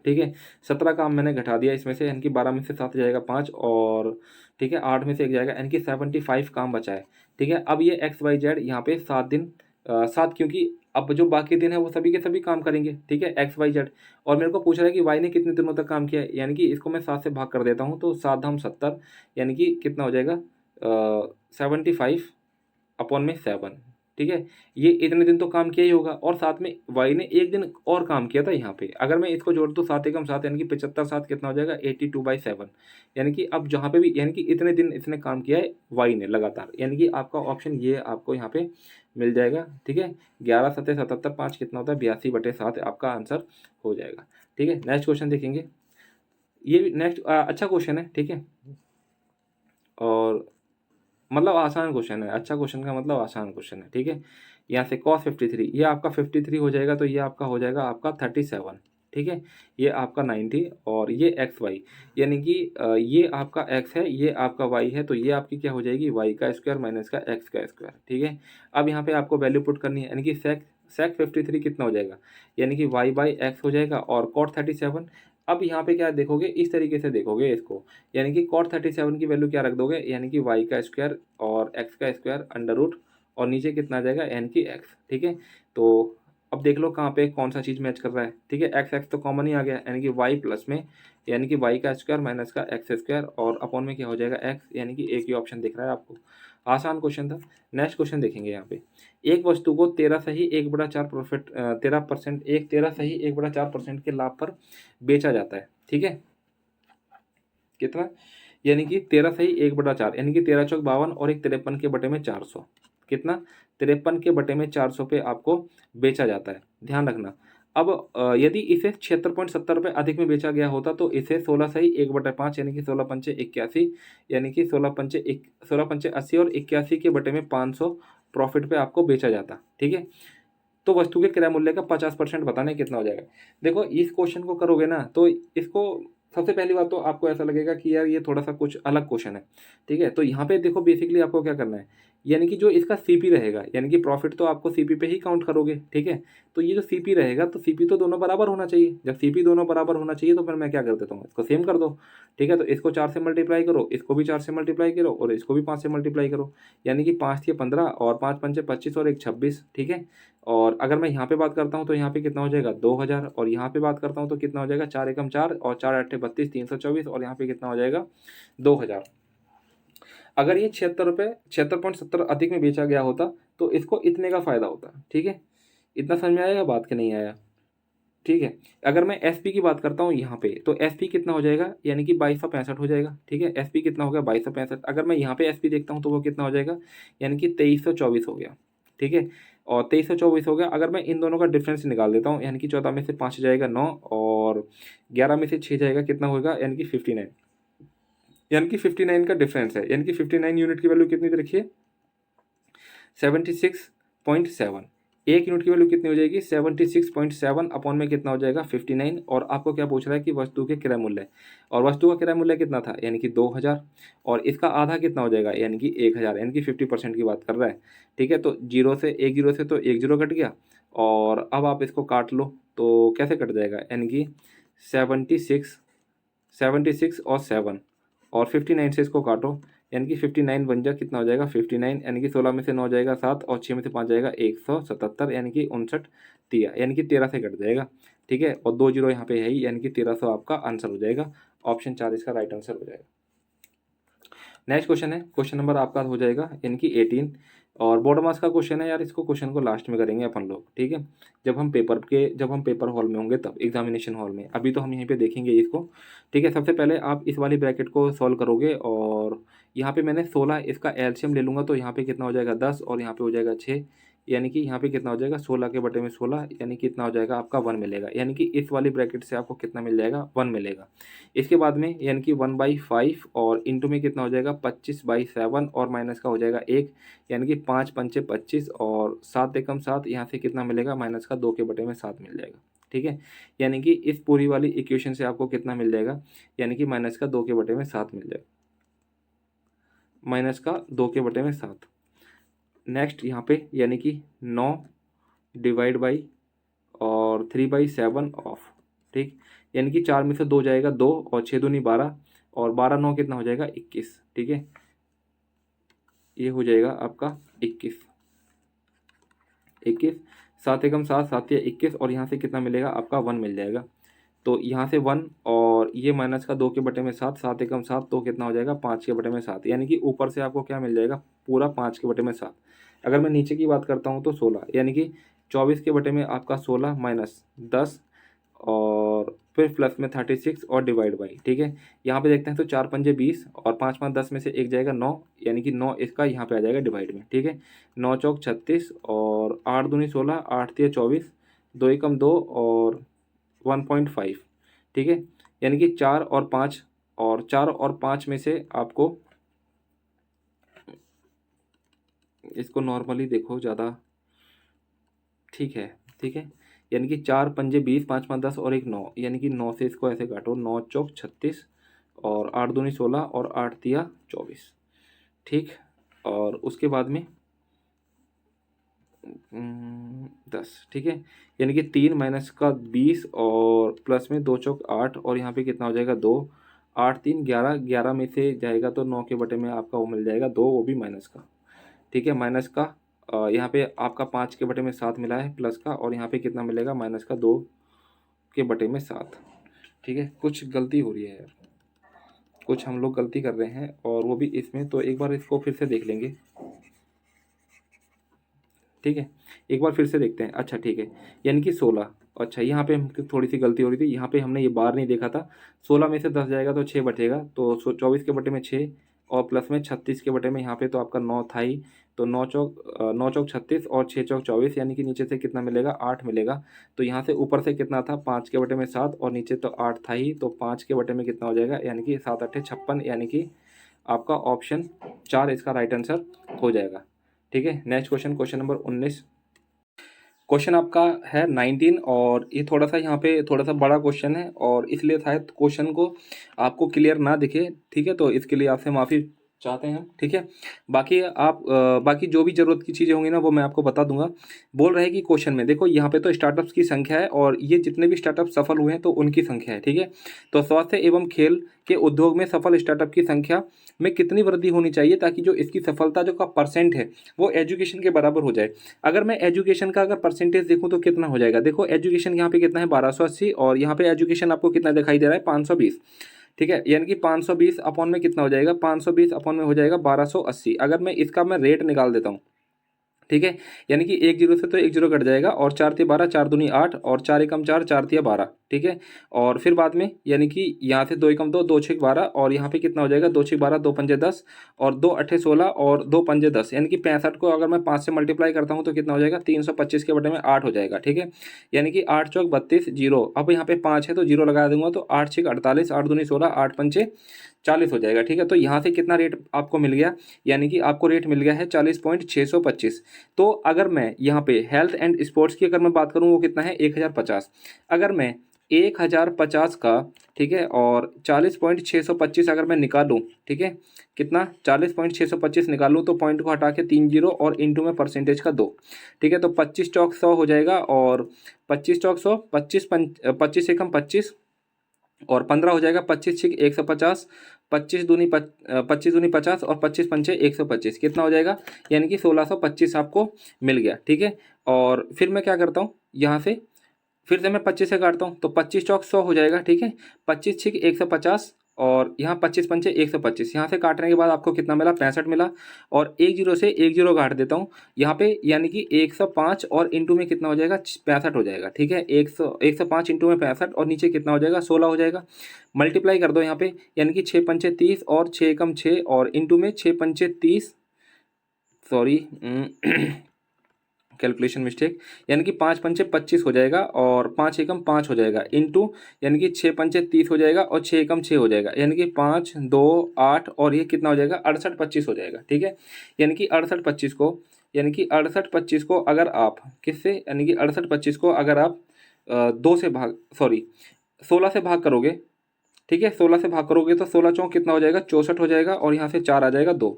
ठीक है, 17 काम मैंने घटा दिया इसमें से, यानी कि 12 में से 7 जाएगा 5 और ठीक है 8 में से 1 जाएगा, यानी कि 75 काम बचा है। ठीक है, अब ये एक्स वाई जेड यहाँ पे 7 दिन 7, क्योंकि अब जो बाकी दिन है वो सभी के सभी काम करेंगे। ठीक है, एक्स वाई जेड, और मेरे को पूछ रहा है कि वाई ने कितने दिनों तक काम किया है, यानी कि इसको मैं 7 से भाग कर देता हूँ तो 7 धाम 70, यानी कि कितना हो जाएगा 75 अपॉन में 7। ठीक है, ये इतने दिन तो काम किया ही होगा और साथ में वाई ने एक दिन और काम किया था यहाँ पे। अगर मैं इसको जोड़ दूँ 7 एकम 7, यानी कि 75 7 कितना हो जाएगा 82/7, यानी कि अब जहाँ पे भी यानी कि इतने दिन इसने काम किया है वाई ने लगातार, यानी कि आपका ऑप्शन ये आपको यहाँ पे मिल जाएगा। ठीक है, 11 7 77 5 कितना होता है 82/7 आपका आंसर हो जाएगा। ठीक है, नेक्स्ट क्वेश्चन देखेंगे। ये नेक्स्ट अच्छा क्वेश्चन है। ठीक है, और मतलब आसान क्वेश्चन है, अच्छा क्वेश्चन का मतलब आसान क्वेश्चन है। ठीक है, यहाँ से cos 53 ये आपका 53 हो जाएगा तो ये आपका हो जाएगा आपका 37। ठीक है, ये आपका 90 और ये एक्स वाई, यानी कि ये आपका x है ये आपका y है तो ये आपकी क्या हो जाएगी y का स्क्वायर माइनस का x का स्क्वायर। ठीक है, अब यहाँ पे आपको वैल्यू पुट करनी है, यानी कि sec 53 कितना हो जाएगा, यानी कि y/x हो जाएगा और cot 37। अब यहाँ पे क्या देखोगे, इस तरीके से देखोगे इसको, यानी कि cot 37 की वैल्यू क्या रख दोगे, यानी कि y का स्क्वायर और x का स्क्वायर अंडर रूट और नीचे कितना आ जाएगा n की x। ठीक है, तो अब देख लो कहाँ पे कौन सा चीज़ मैच कर रहा है। ठीक है, एक्स एक्स तो कॉमन ही आ गया, यानी कि y प्लस में यानी कि y का स्क्वायर माइनस का एक्स स्क्वायर और अपॉन में क्या हो जाएगा x, यानी कि एक ही ऑप्शन दिख रहा है आपको। आसान क्वेश्चन था। नेक्स्ट क्वेश्चन देखेंगे। यहाँ पे एक वस्तु को 13 सही 1/4 प्रॉफिट 13% 13 सही 1/4% के लाभ पर बेचा जाता है। ठीक है, कितना, यानी कि 13 सही 1/4, यानी कि 13 चौक 52 और एक 53 के बटे में 400, कितना 53 के बटे में 400 पे आपको बेचा जाता है। ध्यान रखना, अब यदि इसे 76.70 रुपये अधिक में बेचा गया होता तो इसे 16 सही 1/5, यानी कि 16 पंचे 81, यानी कि 16 पंचे 80 और 81 के बटे में 500 प्रॉफिट पे आपको बेचा जाता। ठीक है, तो वस्तु के क्रय मूल्य का 50% बताने कितना हो जाएगा। देखो इस क्वेश्चन को करोगे ना तो इसको सबसे पहली बात तो आपको ऐसा लगेगा कि यार ये थोड़ा सा कुछ अलग क्वेश्चन है। ठीक है, तो यहाँ पे देखो बेसिकली आपको क्या करना है, यानी कि जो इसका सीपी रहेगा, यानी कि प्रॉफिट तो आपको सीपी पे ही काउंट करोगे। ठीक है, तो ये जो सीपी रहेगा तो सीपी तो दोनों बराबर होना चाहिए। जब सीपी दोनों बराबर होना चाहिए तो फिर मैं क्या कर देता हूँ, इसको सेम कर दो। ठीक है, तो इसको 4 से मल्टीप्लाई करो, इसको भी 4 से मल्टीप्लाई करो और इसको भी 5 से मल्टीप्लाई करो, यानी कि 5 के 15 और 5 पंचे 25 और 1 26। ठीक है, और अगर मैं यहाँ पे बात करता हूँ तो यहाँ पे कितना हो जाएगा 2000 और यहाँ पे बात करता हूँ तो कितना हो जाएगा 4 एकम 4 और 4 अट्ठे 32 324 और यहाँ पे कितना हो जाएगा 2000। अगर ये 76.70 अधिक में बेचा गया होता तो इसको इतने का फायदा होता। ठीक है, इतना समझ में आएगा बात के नहीं आया। ठीक है, अगर मैं एसपी की बात करता हूँ यहाँ पे तो एसपी कितना हो जाएगा, यानी कि 2265 हो जाएगा। ठीक है, एसपी कितना हो गया 2265। अगर मैं यहाँ पे एसपी देखता हूँ तो वो कितना हो जाएगा, यानी कि 2324 हो गया। ठीक है, और 2324 हो गया। अगर मैं इन दोनों का डिफरेंस निकाल देता हूँ, यानी कि 14 में से 5 जाएगा 9 और 11 में से 6 जाएगा कितना होगा, यानी कि 59, यानी कि 59 का डिफरेंस है, यानी कि 59 यूनिट की वैल्यू कितनी रखिए 76.7। एक यूनिट की वैल्यू कितनी हो जाएगी 76.7 अपॉन में कितना हो जाएगा 59। और आपको क्या पूछ रहा है कि वस्तु के क्रय मूल्य, और वस्तु का क्रय मूल्य कितना था यानी कि 2000, और इसका आधा कितना हो जाएगा यानी कि 1000, यानी कि 50% की बात कर रहा है। ठीक है, तो जीरो से तो एक जीरो कट गया, और अब आप इसको काट लो तो कैसे कट जाएगा, यानी कि 76 और 7 और 59 से इसको काटो, यानी कि 59 बन जा कितना हो जाएगा 59, यानी कि 16 में से 9 जाएगा 7 और 6 में से 5 जाएगा 177, यानी कि 59 तिया, यानी कि 13 से कट जाएगा। ठीक है, और 2 जीरो यहाँ पे है ही, यानी कि 1300 आपका आंसर हो जाएगा। ऑप्शन 4 इसका राइट आंसर हो जाएगा। नेक्स्ट क्वेश्चन है, क्वेश्चन नंबर आपका हो जाएगा यानी कि 18, और बोर्ड मास का क्वेश्चन है यार, इसको क्वेश्चन को लास्ट में करेंगे अपन लोग। ठीक है, जब हम पेपर हॉल में होंगे तब, एग्जामिनेशन हॉल में, अभी तो हम यहीं पे देखेंगे इसको। ठीक है, सबसे पहले आप इस वाली ब्रैकेट को सॉल्व करोगे, और यहाँ पे मैंने 16 इसका एलसीएम ले लूँगा, तो यहाँ पे कितना हो जाएगा 10 और यहाँ पे हो जाएगा 6, यानी कि यहाँ पे कितना हो जाएगा 16 के बटे में 16, यानी कि कितना हो जाएगा आपका 1 मिलेगा, यानी कि इस वाली ब्रैकेट से आपको कितना मिल जाएगा 1 मिलेगा। इसके बाद में यानी कि 1/5 और इंटू में कितना हो जाएगा 25/7 और माइनस का हो जाएगा 1, यानी कि 5 पंचे 25 और 7 एकम 7, यहाँ से कितना मिलेगा माइनस का 2 के बटे में 7 मिल जाएगा। ठीक है, यानी कि इस पूरी वाली इक्वेशन से आपको कितना मिल जाएगा, यानी कि माइनस का 2 के बटे में 7 मिल जाएगा, माइनस का 2 के बटे में 7। नेक्स्ट यहाँ पे यानी कि 9 डिवाइड बाई और 3/7 ऑफ। ठीक, यानी कि 4 में से 2 जाएगा 2 और 6 दूनी 12 और 12 9 कितना हो जाएगा 21। ठीक है, ये हो जाएगा आपका 21, 7 एकम 7 7 या 21, और यहाँ से कितना मिलेगा आपका 1 मिल जाएगा। तो यहाँ से 1 और ये माइनस का 2 के बटे में 7, 7 एकम 7 तो कितना हो जाएगा 5 के बटे में 7, यानी कि ऊपर से आपको क्या मिल जाएगा पूरा 5 के बटे में 7। अगर मैं नीचे की बात करता हूँ तो 16, यानी कि 24 के बटे में आपका 16 माइनस 10 और फिर प्लस में 36 और डिवाइड बाई। ठीक है, यहाँ पे देखते हैं तो 4 पंजे 20 और 5 5 10 में से एक जाएगा 9, यानी कि 9 इसका यहाँ पे आ जाएगा डिवाइड में। ठीक है, 9 चौक 36 और 8 दूनी 16, 8 तिया 24, 2 एकम 2 और 1.5। ठीक है, यानी कि 4 और 5, और 4 और 5 में से आपको इसको नॉर्मली देखो ज़्यादा ठीक है। ठीक है, यानी कि 4 पंजे 20, 5 5 10 और एक 9, यानी कि 9 से इसको ऐसे काटो, 9 चौक 36 और 8 दूनी 16 और 8 तिया 24। ठीक, और उसके बाद में 10। ठीक है, यानी कि 3 माइनस का 20 और प्लस में 2 चौक 8 और यहाँ पे कितना हो जाएगा 2, 8 3 11, 11 में से जाएगा तो 9 के बटे में आपका वो मिल जाएगा 2, वो भी माइनस का। ठीक है, माइनस का यहाँ पे आपका 5 के बटे में 7 मिला है प्लस का, और यहाँ पे कितना मिलेगा माइनस का 2 के बटे में 7। ठीक है, कुछ गलती हो रही है यार, कुछ हम लोग गलती कर रहे हैं और वो भी इसमें, तो एक बार इसको फिर से देख लेंगे। ठीक है, एक बार फिर से देखते हैं। अच्छा ठीक है, यानी कि 16, अच्छा यहाँ पे हम थोड़ी सी गलती हो रही थी, यहाँ पे हमने ये बार नहीं देखा था। 16 में से 10 जाएगा तो 6 बचेगा, तो 24 के बटे में 6 और प्लस में 36 के बटे में यहाँ पे तो आपका 9 था ही, तो 9 चौक 36 और 6 चौक 24, यानी कि नीचे से कितना मिलेगा 8 मिलेगा। तो यहाँ से ऊपर से कितना था 5 के बटे में 7 और नीचे तो 8 था ही, तो 5 के बटे में कितना हो जाएगा, यानी कि 7 8 56, यानी कि आपका ऑप्शन 4 इसका राइट आंसर हो जाएगा। ठीक है, next question, question number 19। Question आपका है 19, और ये थोड़ा सा यहाँ पे थोड़ा सा बड़ा क्वेश्चन है, और इसलिए शायद क्वेश्चन को आपको क्लियर ना दिखे। ठीक है, तो इसके लिए आपसे माफ़ी चाहते हैं हम। ठीक है, बाकी आप बाकी जो भी ज़रूरत की चीज़ें होंगी ना वो मैं आपको बता दूंगा। बोल रहे हैं कि क्वेश्चन में देखो यहाँ पे तो स्टार्टअप्स की संख्या है, और ये जितने भी स्टार्टअप सफल हुए हैं तो उनकी संख्या है। ठीक है, तो स्वास्थ्य एवं खेल के उद्योग में सफल स्टार्टअप की संख्या में कितनी वृद्धि होनी चाहिए ताकि जो इसकी सफलता जो का परसेंट है वो एजुकेशन के बराबर हो जाए। अगर मैं एजुकेशन का अगर परसेंटेज देखूं तो कितना हो जाएगा, देखो एजुकेशन यहाँ पे कितना है 1280, और यहाँ पे एजुकेशन आपको कितना दिखाई दे रहा है 520। ठीक है, यानी कि 520 अपॉन में कितना हो जाएगा, 520 अपॉन में हो जाएगा 1280। अगर मैं इसका मैं रेट निकाल देता हूँ ठीक है, यानी कि एक जीरो से तो एक जीरो कट जाएगा और 4×3 = 12, 4×2 = 8 और 4×1 = 4, 4×3 = 12। ठीक है, और फिर बाद में यानी कि यहाँ से 2×1 = 2, 2×6 = 12 और यहाँ पे कितना हो जाएगा 2×6 = 12, 2×5 = 10 और 2×8 = 16 और 2×5 = 10, यानी कि 65 को अगर मैं 5 से मल्टीप्लाई करता हूँ तो कितना हो जाएगा 325 के बटे में 8 हो जाएगा। ठीक है, यानी कि 8×4 = 32, जीरो, अब यहाँ पे 5 है तो जीरो लगा दूंगा तो 8×6 = 48, 8×2 = 16, 8×5 = 40 हो जाएगा। ठीक है, तो यहाँ से कितना रेट आपको मिल गया, यानी कि आपको रेट मिल गया है 40.625। तो अगर मैं यहाँ पे हेल्थ एंड स्पोर्ट्स की अगर मैं बात करूँ वो कितना है 1050। अगर मैं 1050 का, ठीक है, और 40.625 अगर मैं निकालूँ, ठीक है, कितना 40.625 निकालूँ तो पॉइंट को हटा के 3 जीरो और इंटू में परसेंटेज का 2। ठीक है, तो 25 चौक 100 हो जाएगा और 25 चौक 100, 25 एकम 25 और 15 हो जाएगा, 25 छिक 150, 25 दूनी 50 और 25 पंचे 125, कितना हो जाएगा, यानी कि 1625 आपको मिल गया। ठीक है, और फिर मैं क्या करता हूँ यहाँ से फिर से मैं 25 से काटता हूँ तो 25 चौक 100 हो जाएगा। ठीक है, 25 छिक 150 और यहाँ 25 पंचे 125, यहाँ से काटने के बाद आपको कितना मिला 65 मिला और एक जीरो से एक जीरो काट देता हूँ यहाँ पे, यानी कि 105 और इंटू में कितना हो जाएगा 65 हो जाएगा। ठीक है, 105 इंटू में 65 और नीचे कितना हो जाएगा 16 हो जाएगा। मल्टीप्लाई कर दो यहाँ पे, यानी कि 6×5 = 30 और 6×1 = 6 और इंटू में 6×5 = 30, सॉरी कैलकुलेशन मिस्टेक, यानी कि 5×5 = 25 हो जाएगा और 5×1 = 5 हो जाएगा इंटू, यानी कि 6×5 = 30 हो जाएगा और 6×1 = 6 हो जाएगा, यानी कि 5, 2, 8 और ये कितना हो जाएगा 6825 हो जाएगा। ठीक है, यानी कि 6825 को अगर आप किससे, यानी कि 6825 को अगर आप 16 से भाग करोगे, ठीक है, 16 से भाग करोगे तो 16 चौक कितना हो जाएगा 64 हो जाएगा और यहाँ से 4 आ जाएगा 2।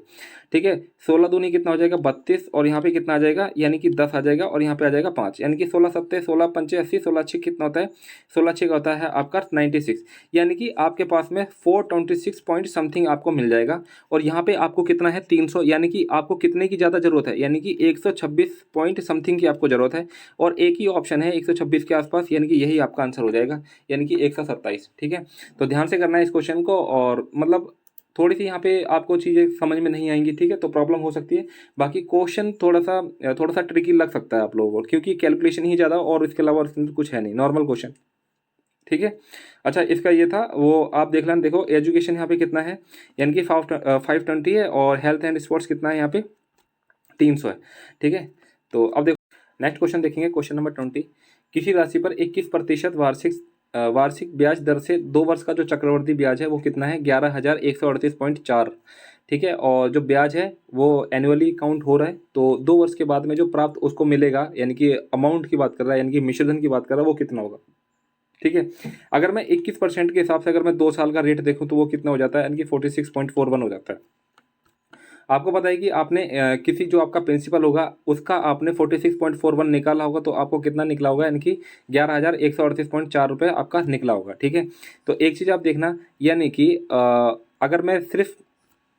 ठीक है, 16 दूनी कितना हो जाएगा 32 और यहाँ पे कितना आ जाएगा, यानी कि 10 आ जाएगा और यहाँ पे आ जाएगा 5, यानी कि 16×7 = 16, 5 = 80, 16×6 कितना होता है 16×6 का होता है आपका 96, यानी कि आपके पास में 426 पॉइंट समथिंग आपको मिल जाएगा। और यहाँ पे आपको कितना है 300, यानी कि आपको कितने की ज़्यादा जरूरत है, यानी कि 126 पॉइंट समथिंग की आपको जरूरत है और एक ही ऑप्शन है 126 के आसपास, यानी कि यही आपका आंसर हो जाएगा, यानी कि 127। ठीक है, तो ध्यान से करना है इस क्वेश्चन को और मतलब थोड़ी सी यहाँ पे आपको चीज़ें समझ में नहीं आएंगी, ठीक है, तो प्रॉब्लम हो सकती है। बाकी क्वेश्चन थोड़ा सा ट्रिकी लग सकता है आप लोगों को, क्योंकि कैलकुलेशन ही ज़्यादा और इसके अलावा कुछ है नहीं, नॉर्मल क्वेश्चन। ठीक है, अच्छा इसका ये था, वो आप देख लेना। देखो एजुकेशन यहाँ पे कितना है, यानी कि 520 है और हेल्थ एंड स्पोर्ट्स कितना है यहाँ पे 300 है। ठीक है, तो अब देखो नेक्स्ट क्वेश्चन देखेंगे, क्वेश्चन नंबर 20। किसी राशि पर 21% वार्षिक ब्याज दर से 2 वर्ष का जो चक्रवृद्धि ब्याज है वो कितना है 11,138.4। ठीक है, और जो ब्याज है वो एनुअली काउंट हो रहा है, तो 2 वर्ष के बाद में जो प्राप्त उसको मिलेगा, यानी कि अमाउंट की बात कर रहा है, यानी कि मिश्रधन की बात कर रहा है, वो कितना होगा। ठीक है, अगर मैं 21% के हिसाब से अगर मैं 2 साल का रेट देखूं तो वो कितना हो जाता है, यानी कि 46.41 हो जाता है। आपको पता है कि आपने किसी जो आपका प्रिंसिपल होगा उसका आपने 46.41 निकाला होगा तो आपको कितना निकला होगा, यानी कि 11,138.4 रुपये आपका निकला होगा। ठीक है, तो एक चीज़ आप देखना, यानी कि अगर मैं सिर्फ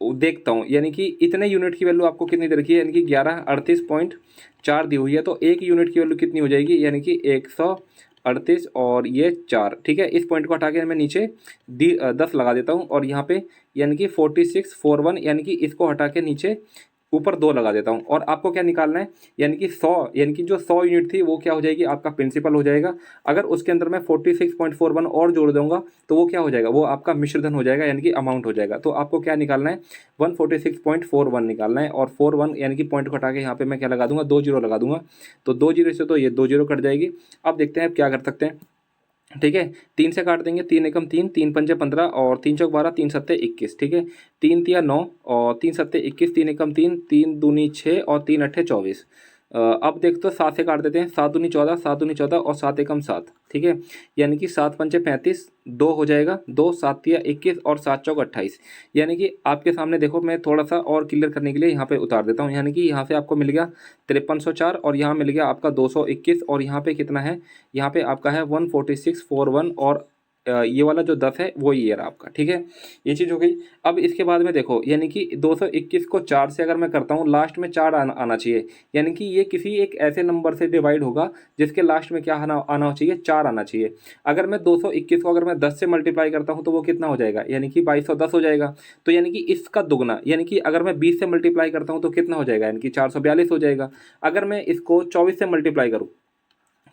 देखता हूँ, यानी कि इतने यूनिट की वैल्यू आपको कितनी दे रखी है, यानी कि 1138.4 दी हुई है, तो एक यूनिट की वैल्यू कितनी हो जाएगी, यानी कि 138 और ये 4। ठीक है, इस पॉइंट को हटा के मैं नीचे 10 लगा देता हूँ और यहाँ पे यानी कि 4641, यानी कि इसको हटा के नीचे ऊपर 2 लगा देता हूँ और आपको क्या निकालना है, यानी कि 100, यानी कि जो 100 यूनिट थी वो क्या हो जाएगी आपका प्रिंसिपल हो जाएगा। अगर उसके अंदर मैं 46.41 और जोड़ दूंगा तो वो क्या हो जाएगा, वो आपका मिश्रधन हो जाएगा, यानी कि अमाउंट हो जाएगा। तो आपको क्या निकालना है 146.41 निकालना है और 41 यानी कि पॉइंट को हटा के यहाँ पे मैं क्या लगा दूंगा 2 जीरो लगा दूंगा, तो 2 जीरो से तो ये 2 जीरो कट जाएगी। अब देखते हैं आप क्या कर सकते हैं। ठीक है, 3 से काट देंगे, 3×1 = 3, 3×5 = 15 और 3×4 = 12, 3×7 = 21। ठीक है, 3×3 = 9 और 3×7 = 21, 3×1 = 3, 3×2 = 6 और 3×8 = 24। अब देख तो 7 से काट देते हैं, 7×2 = 14, 7×2 = 14 और 7×1 = 7। ठीक है, यानी कि 7×5 = 35, 2 हो जाएगा, 2, 7×3 = 21 और 7×4 = 28। यानी कि आपके सामने देखो, मैं थोड़ा सा और क्लियर करने के लिए यहाँ पे उतार देता हूँ, यानी कि यहाँ से आपको मिल गया 5304 और यहाँ मिल गया आपका 221 और यहाँ पे कितना है, यहाँ पे आपका है 14641 और ये वाला जो 10 है वो ये रहा आपका, ठीक है, ये चीज़ हो गई। अब इसके बाद में देखो, यानी कि 221 को 4 से अगर मैं करता हूँ, लास्ट में 4 आना चाहिए, यानी कि ये किसी एक ऐसे नंबर से डिवाइड होगा जिसके लास्ट में क्या आना चाहिए, 4 आना चाहिए। अगर मैं 221 को अगर मैं 10 से मल्टीप्लाई करता हूँ तो वो कितना हो जाएगा, यानी कि 2210 हो जाएगा। तो यानी कि इसका दुगना, यानी कि अगर मैं 20 से मल्टीप्लाई करता हूँ तो कितना हो जाएगा, यानी कि 442 हो जाएगा। अगर मैं इसको 24 से मल्टीप्लाई करूँ,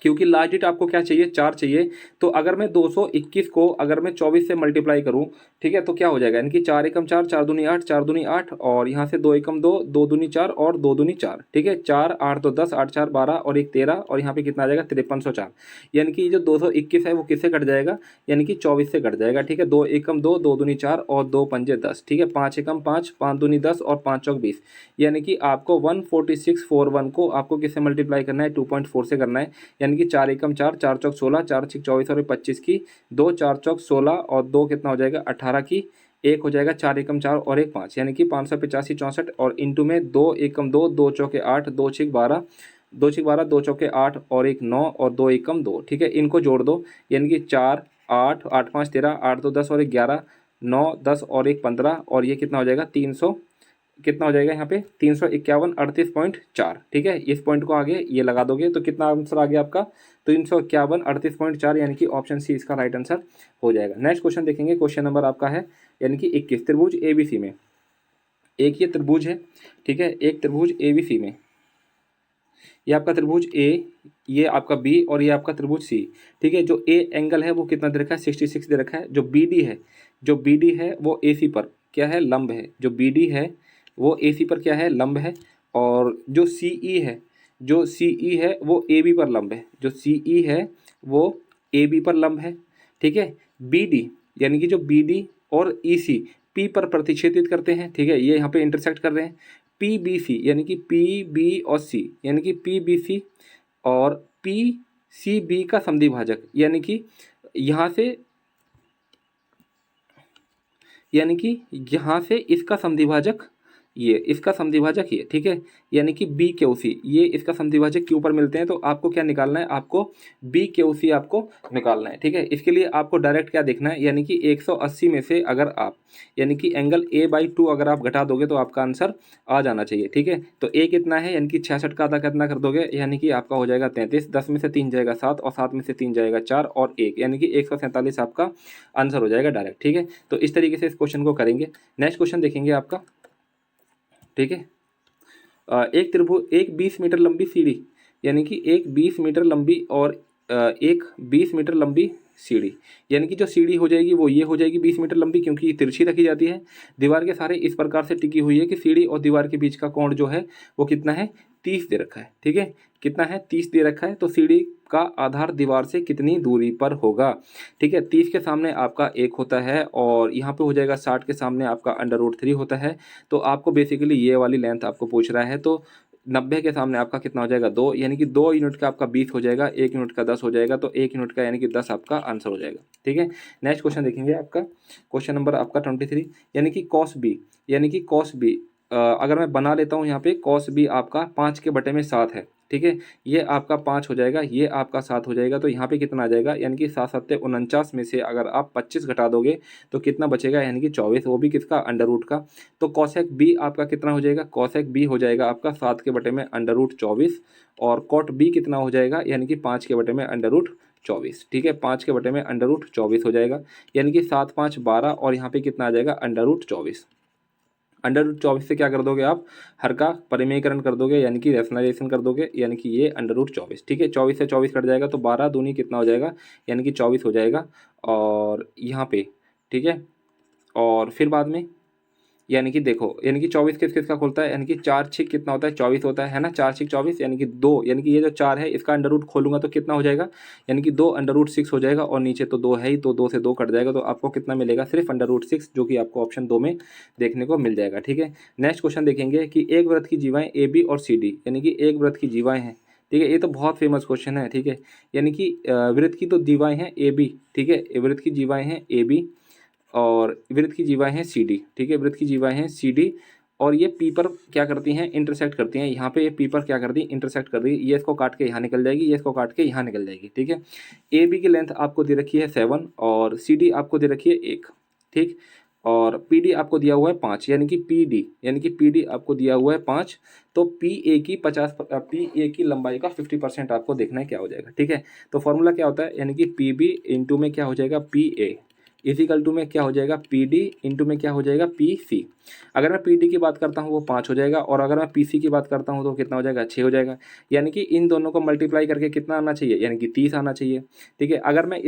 क्योंकि लास्ट डिजिट आपको क्या चाहिए, 4 चाहिए, तो अगर मैं 221 को अगर मैं 24 से मल्टीप्लाई करूं, ठीक है, तो क्या हो जाएगा, यानी कि 4 एकम 4, 4 दूनी 8, 4 दूनी 8, और यहाँ से 2 एकम 2, 2 दूनी 4 और 2 दूनी 4, ठीक है, 4 8 तो 10, 8 4 12 और 1 13, और यहाँ पे कितना आ जाएगा 5304। यानी कि जो 221 है वो किससे कट जाएगा, यानी कि 24 से कट जाएगा, ठीक है। 2 एकम 2, 2 दूनी 4 और 2 पंजे 10, ठीक है, 5 एकम 5, 5 दूनी 10 और 5 चौक 20। यानी कि आपको 14641 को आपको किससे मल्टीप्लाई करना है, 2.4 से करना है। यानी कि 4 एकम 4, 4 चौक 16, 4 छिक 24 और 25 की 2, 4 चौक 16 और 2 कितना हो जाएगा 18 की, एक हो जाएगा 4 एकम 4 और 1 5, यानी कि 585 64, और इंटू में 2 एकम 2, 2 चौके 8, 2 छिक 12, 2 छिक 12, 2 चौके 8 और 1 9 और 2 एकम 2, ठीक है, इनको जोड़ दो, यानी कि 4 8 8 5 13, 8 2 10 और 1 11, 9 10 और 1 15, और ये कितना हो जाएगा 300, कितना हो जाएगा यहाँ पे 351 38.4, ठीक है। इस पॉइंट को आगे ये लगा दोगे तो कितना आंसर आ गया आपका 351 38.4, यानी कि ऑप्शन सी इसका राइट आंसर हो जाएगा। नेक्स्ट क्वेश्चन देखेंगे, क्वेश्चन नंबर आपका है यानी कि 21, त्रिभुज ABC में एक ये त्रिभुज है, ठीक है, एक त्रिभुज ABC में ये आपका त्रिभुज A, ये आपका B और ये आपका त्रिभुज C, ठीक है। जो A एंगल है वो कितना दे रखा है 66 दे रखा है। जो BD है वो AC पर क्या है, लंब है। जो BD है वो AC पर क्या है, लंब है। और जो CE है वो AB पर लंब है। जो CE है वो AB पर लंब है, ठीक है। BD यानी कि जो BD और EC P पर प्रतिच्छेदित करते हैं, ठीक है, ये यहाँ पे इंटरसेक्ट कर रहे हैं। PBC यानी कि PB और C, यानी कि PBC और PCB का समद्विभाजक, यानी कि यहाँ से, यानी कि यहाँ से इसका समद्विभाजक ये, इसका समद्विभाजक ये, ठीक है, यानी कि बी के सी, ये इसका समद्विभाजक के ऊपर मिलते हैं। तो आपको क्या निकालना है, आपको बी के सी आपको निकालना है, ठीक है। इसके लिए आपको डायरेक्ट क्या देखना है, यानी कि 180 में से अगर आप, यानी कि एंगल A/2 अगर आप घटा दोगे तो आपका आंसर आ जाना चाहिए, ठीक है। तो A कितना है, यानी कि 66 का आधा कितना कर दोगे, यानी कि आपका हो जाएगा 33, 10 में से 3 जाएगा 7 और 7 में से 3 जाएगा 4 और 1, यानी कि 147 आपका आंसर हो जाएगा डायरेक्ट, ठीक है। तो इस तरीके से इस क्वेश्चन को करेंगे। नेक्स्ट क्वेश्चन देखेंगे आपका, ठीक है। एक त्रिभुज, एक 20 मीटर लंबी सीढ़ी, यानी कि एक 20 मीटर लंबी और एक 20 मीटर लंबी सीढ़ी, यानी कि जो सीढ़ी हो जाएगी वो ये हो जाएगी 20 मीटर लंबी, क्योंकि ये तिरछी रखी जाती है। दीवार के सहारे इस प्रकार से टिकी हुई है कि सीढ़ी और दीवार के बीच का कोण जो है वो कितना है, 30 दे रखा है, ठीक है, कितना है 30 दे रखा है। तो सीढ़ी का आधार दीवार से कितनी दूरी पर होगा, ठीक है। 30 के सामने आपका 1 होता है और यहाँ पे हो जाएगा 60 के सामने आपका √3 होता है। तो आपको बेसिकली ये वाली लेंथ आपको पूछ रहा है। तो 90 के सामने आपका कितना हो जाएगा 2, यानी कि 2 यूनिट का आपका 20 हो जाएगा, 1 यूनिट का 10 हो जाएगा, तो 1 यूनिट का यानी कि 10 आपका आंसर हो जाएगा, ठीक है। नेक्स्ट क्वेश्चन देखेंगे आपका, क्वेश्चन नंबर आपका 23, यानी कि cos B, यानी कि cos B अगर मैं बना लेता हूँ यहाँ पे cos B आपका 5/7 है, ठीक है, ये आपका 5 हो जाएगा, ये आपका 7 हो जाएगा। तो यहाँ पे कितना आ जाएगा, यानी कि 7 7 49 में से अगर आप 25 घटा दोगे तो कितना बचेगा, यानी कि 24, वो भी किसका, अंडर रूट का। तो cosec B आपका कितना हो जाएगा, cosec B हो जाएगा आपका 7/√24, और cot B कितना हो जाएगा, यानी कि 5/√24, ठीक है, 5/√24 हो जाएगा, यानी कि 7 5 12 और यहाँ पे कितना आ जाएगा, √24। √24 से क्या कर दोगे आप, हर का परिमेयकरण कर दोगे, यानी कि रैशनलाइजेशन कर दोगे, यानी कि ये √24, ठीक है। 24 से 24 कट जाएगा तो 12 दूनी कितना हो जाएगा, यानी कि 24 हो जाएगा। और यहाँ पे, ठीक है, और फिर बाद में यानी कि देखो, यानी कि 24 किस किस का खुलता है, यानी कि 4 6 कितना होता है, 24 होता है ना, 4 6 24, यानी कि 2, यानी कि ये जो 4 है इसका अंडर रूट खोलूंगा तो कितना हो जाएगा, यानी कि 2 √6 हो जाएगा, और नीचे तो 2 है ही, तो 2 से 2 कट जाएगा, तो आपको कितना मिलेगा, सिर्फ √6, जो कि आपको ऑप्शन 2 में देखने को मिल जाएगा, ठीक है। नेक्स्ट क्वेश्चन देखेंगे कि एक वृत्त की जीवाएं AB और CD, यानी कि एक वृत्त की जीवाएं हैं, ठीक है, ये तो बहुत फेमस क्वेश्चन है, ठीक है। यानी कि वृत्त की तो जीवाएं हैं AB, ठीक है, वृत्त की जीवाएं हैं AB और वृत्त की जीवाएं हैं CD, ठीक है, वृत्त की जीवाएं हैं CD और ये पी पर क्या करती हैं, इंटरसेक्ट करती हैं। यहाँ पे ये पी पर क्या करती है, इंटरसेक्ट कर रही है। ये इसको काट के यहाँ निकल जाएगी, ये इसको काट के यहाँ निकल जाएगी, ठीक है। ए बी की लेंथ आपको दे रखी है 7 और सी डी आपको दे रखी है 1, ठीक। और पी डी आपको दिया हुआ है 5, यानी कि पी डी आपको दिया हुआ है 5। तो पी ए की लंबाई का 50% आपको देखना है क्या हो जाएगा, ठीक है। तो फॉर्मूला क्या होता है, यानी कि पी बी इंटू में क्या हो जाएगा, पी ए इजिकल टू में क्या हो जाएगा, पी डी इंटू में क्या हो जाएगा, पी सी। अगर मैं पी डी की बात करता हूँ वो 5 हो जाएगा, और अगर मैं पी सी की बात करता हूँ तो कितना हो जाएगा, 6 हो जाएगा। यानी कि इन दोनों को मल्टीप्लाई करके कितना आना चाहिए, यानी कि 30 आना चाहिए, ठीक है। अगर मैं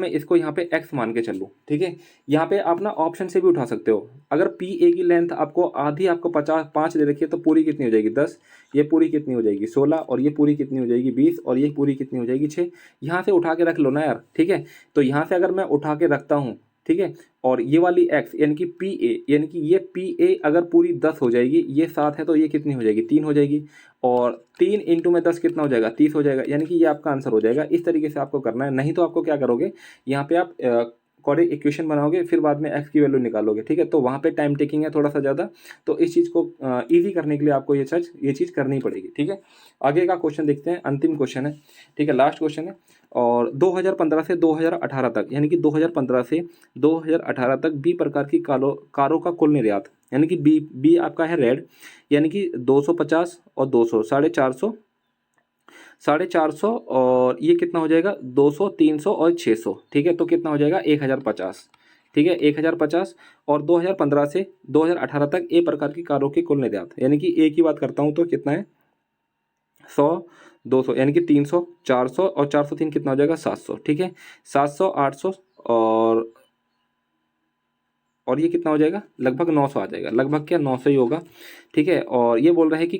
इसको यहाँ पे x मान के चलूँ, ठीक है। यहाँ पे आप ना ऑप्शन से भी उठा सकते हो। अगर पी ए की लेंथ आपको आधी, आपको 5 दे रखी है, तो पूरी कितनी हो जाएगी, 10। ये पूरी कितनी हो जाएगी, 16। और ये पूरी कितनी हो जाएगी, 20। और ये पूरी कितनी हो जाएगी, 6। यहाँ से उठा के रख लो ना यार, ठीक है। तो यहाँ से अगर मैं उठा के रखता हूँ, ठीक है, और ये वाली x यानी कि पी ए, यानी कि ये पी ए अगर पूरी 10 हो जाएगी, ये 7 है, तो ये कितनी हो जाएगी, 3 हो जाएगी। और 3 इंटू में 10 कितना हो जाएगा, 30 हो जाएगा। यानी कि ये आपका आंसर हो जाएगा। इस तरीके से आपको करना है। नहीं तो आपको क्या करोगे, यहाँ पे आप कॉर्डिक इक्वेशन बनाओगे, फिर बाद में x की वैल्यू निकालोगे, ठीक है। तो वहाँ पे टाइम टेकिंग है थोड़ा सा ज़्यादा। तो इस चीज़ को ईजी करने के लिए आपको ये चीज़ करनी पड़ेगी, ठीक है। आगे का क्वेश्चन देखते हैं, अंतिम क्वेश्चन है, ठीक है, लास्ट क्वेश्चन है। और 2015 से 2018 तक, यानी कि 2015 से 2018 तक बी प्रकार की कारों का कुल निर्यात, यानी कि बी आपका है रेड, यानी कि 250 और 200, 450 और ये कितना हो जाएगा, 200, 300 और 600, ठीक है। तो कितना हो जाएगा, 1050, ठीक है, 1050। और 2015 से 2018 तक ए प्रकार की कारों की कुल निर्यात, यानी कि ए की बात करता हूँ तो कितना है, 100, 200, यानी कि 300, 400 और 403 कितना हो जाएगा, 700, ठीक है। 700, 800 और ये कितना हो जाएगा, लगभग 900 आ जाएगा, लगभग क्या 900 ही होगा, ठीक है। और ये बोल रहा है कि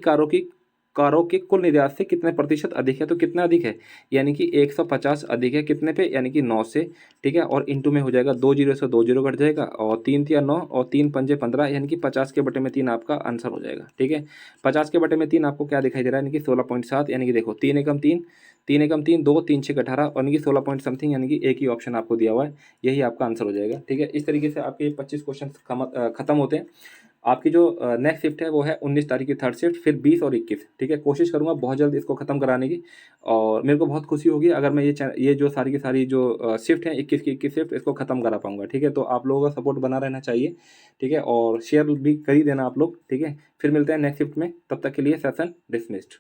कारों के कुल निर्यात से कितने प्रतिशत अधिक है, तो कितना अधिक है, यानी कि 150 अधिक है, कितने पे, यानी कि 9 से, ठीक है। और इंटू में हो जाएगा, 2 जीरो से 2 जीरो कट जाएगा, और 3 तिया 9 और 3 पंजे 15, यानी कि 50 के बटे में 3 आपका आंसर हो जाएगा, ठीक है। 50 के बटे में 3 आपको क्या दिखाई दे रहा है, यानी कि 16.7, यानी कि देखो 3 एकम 3, 3 एकम 3, 2, 3 6 18, यानी कि 16 पॉइंट समथिंग, यानी कि एक ही ऑप्शन आपको दिया हुआ है, यही आपका आंसर हो जाएगा, ठीक है। इस तरीके से आपके 25 क्वेश्चन खत्म होते हैं। आपकी जो नेक्स्ट शिफ्ट है वो है 19 तारीख की थर्ड शिफ्ट, फिर 20 और 21, ठीक है। कोशिश करूंगा बहुत जल्द इसको खत्म कराने की, और मेरे को बहुत खुशी होगी अगर मैं ये जो सारी की सारी जो शिफ्ट है 21 की 21 शिफ्ट इसको खत्म करा पाऊंगा, ठीक है। तो आप लोगों का सपोर्ट बना रहना चाहिए, ठीक है, और शेयर भी कर ही देना आप लोग, ठीक है। फिर मिलते हैं नेक्स्ट शिफ्ट में, तब तक के लिए सेशन डिसमिस्ड।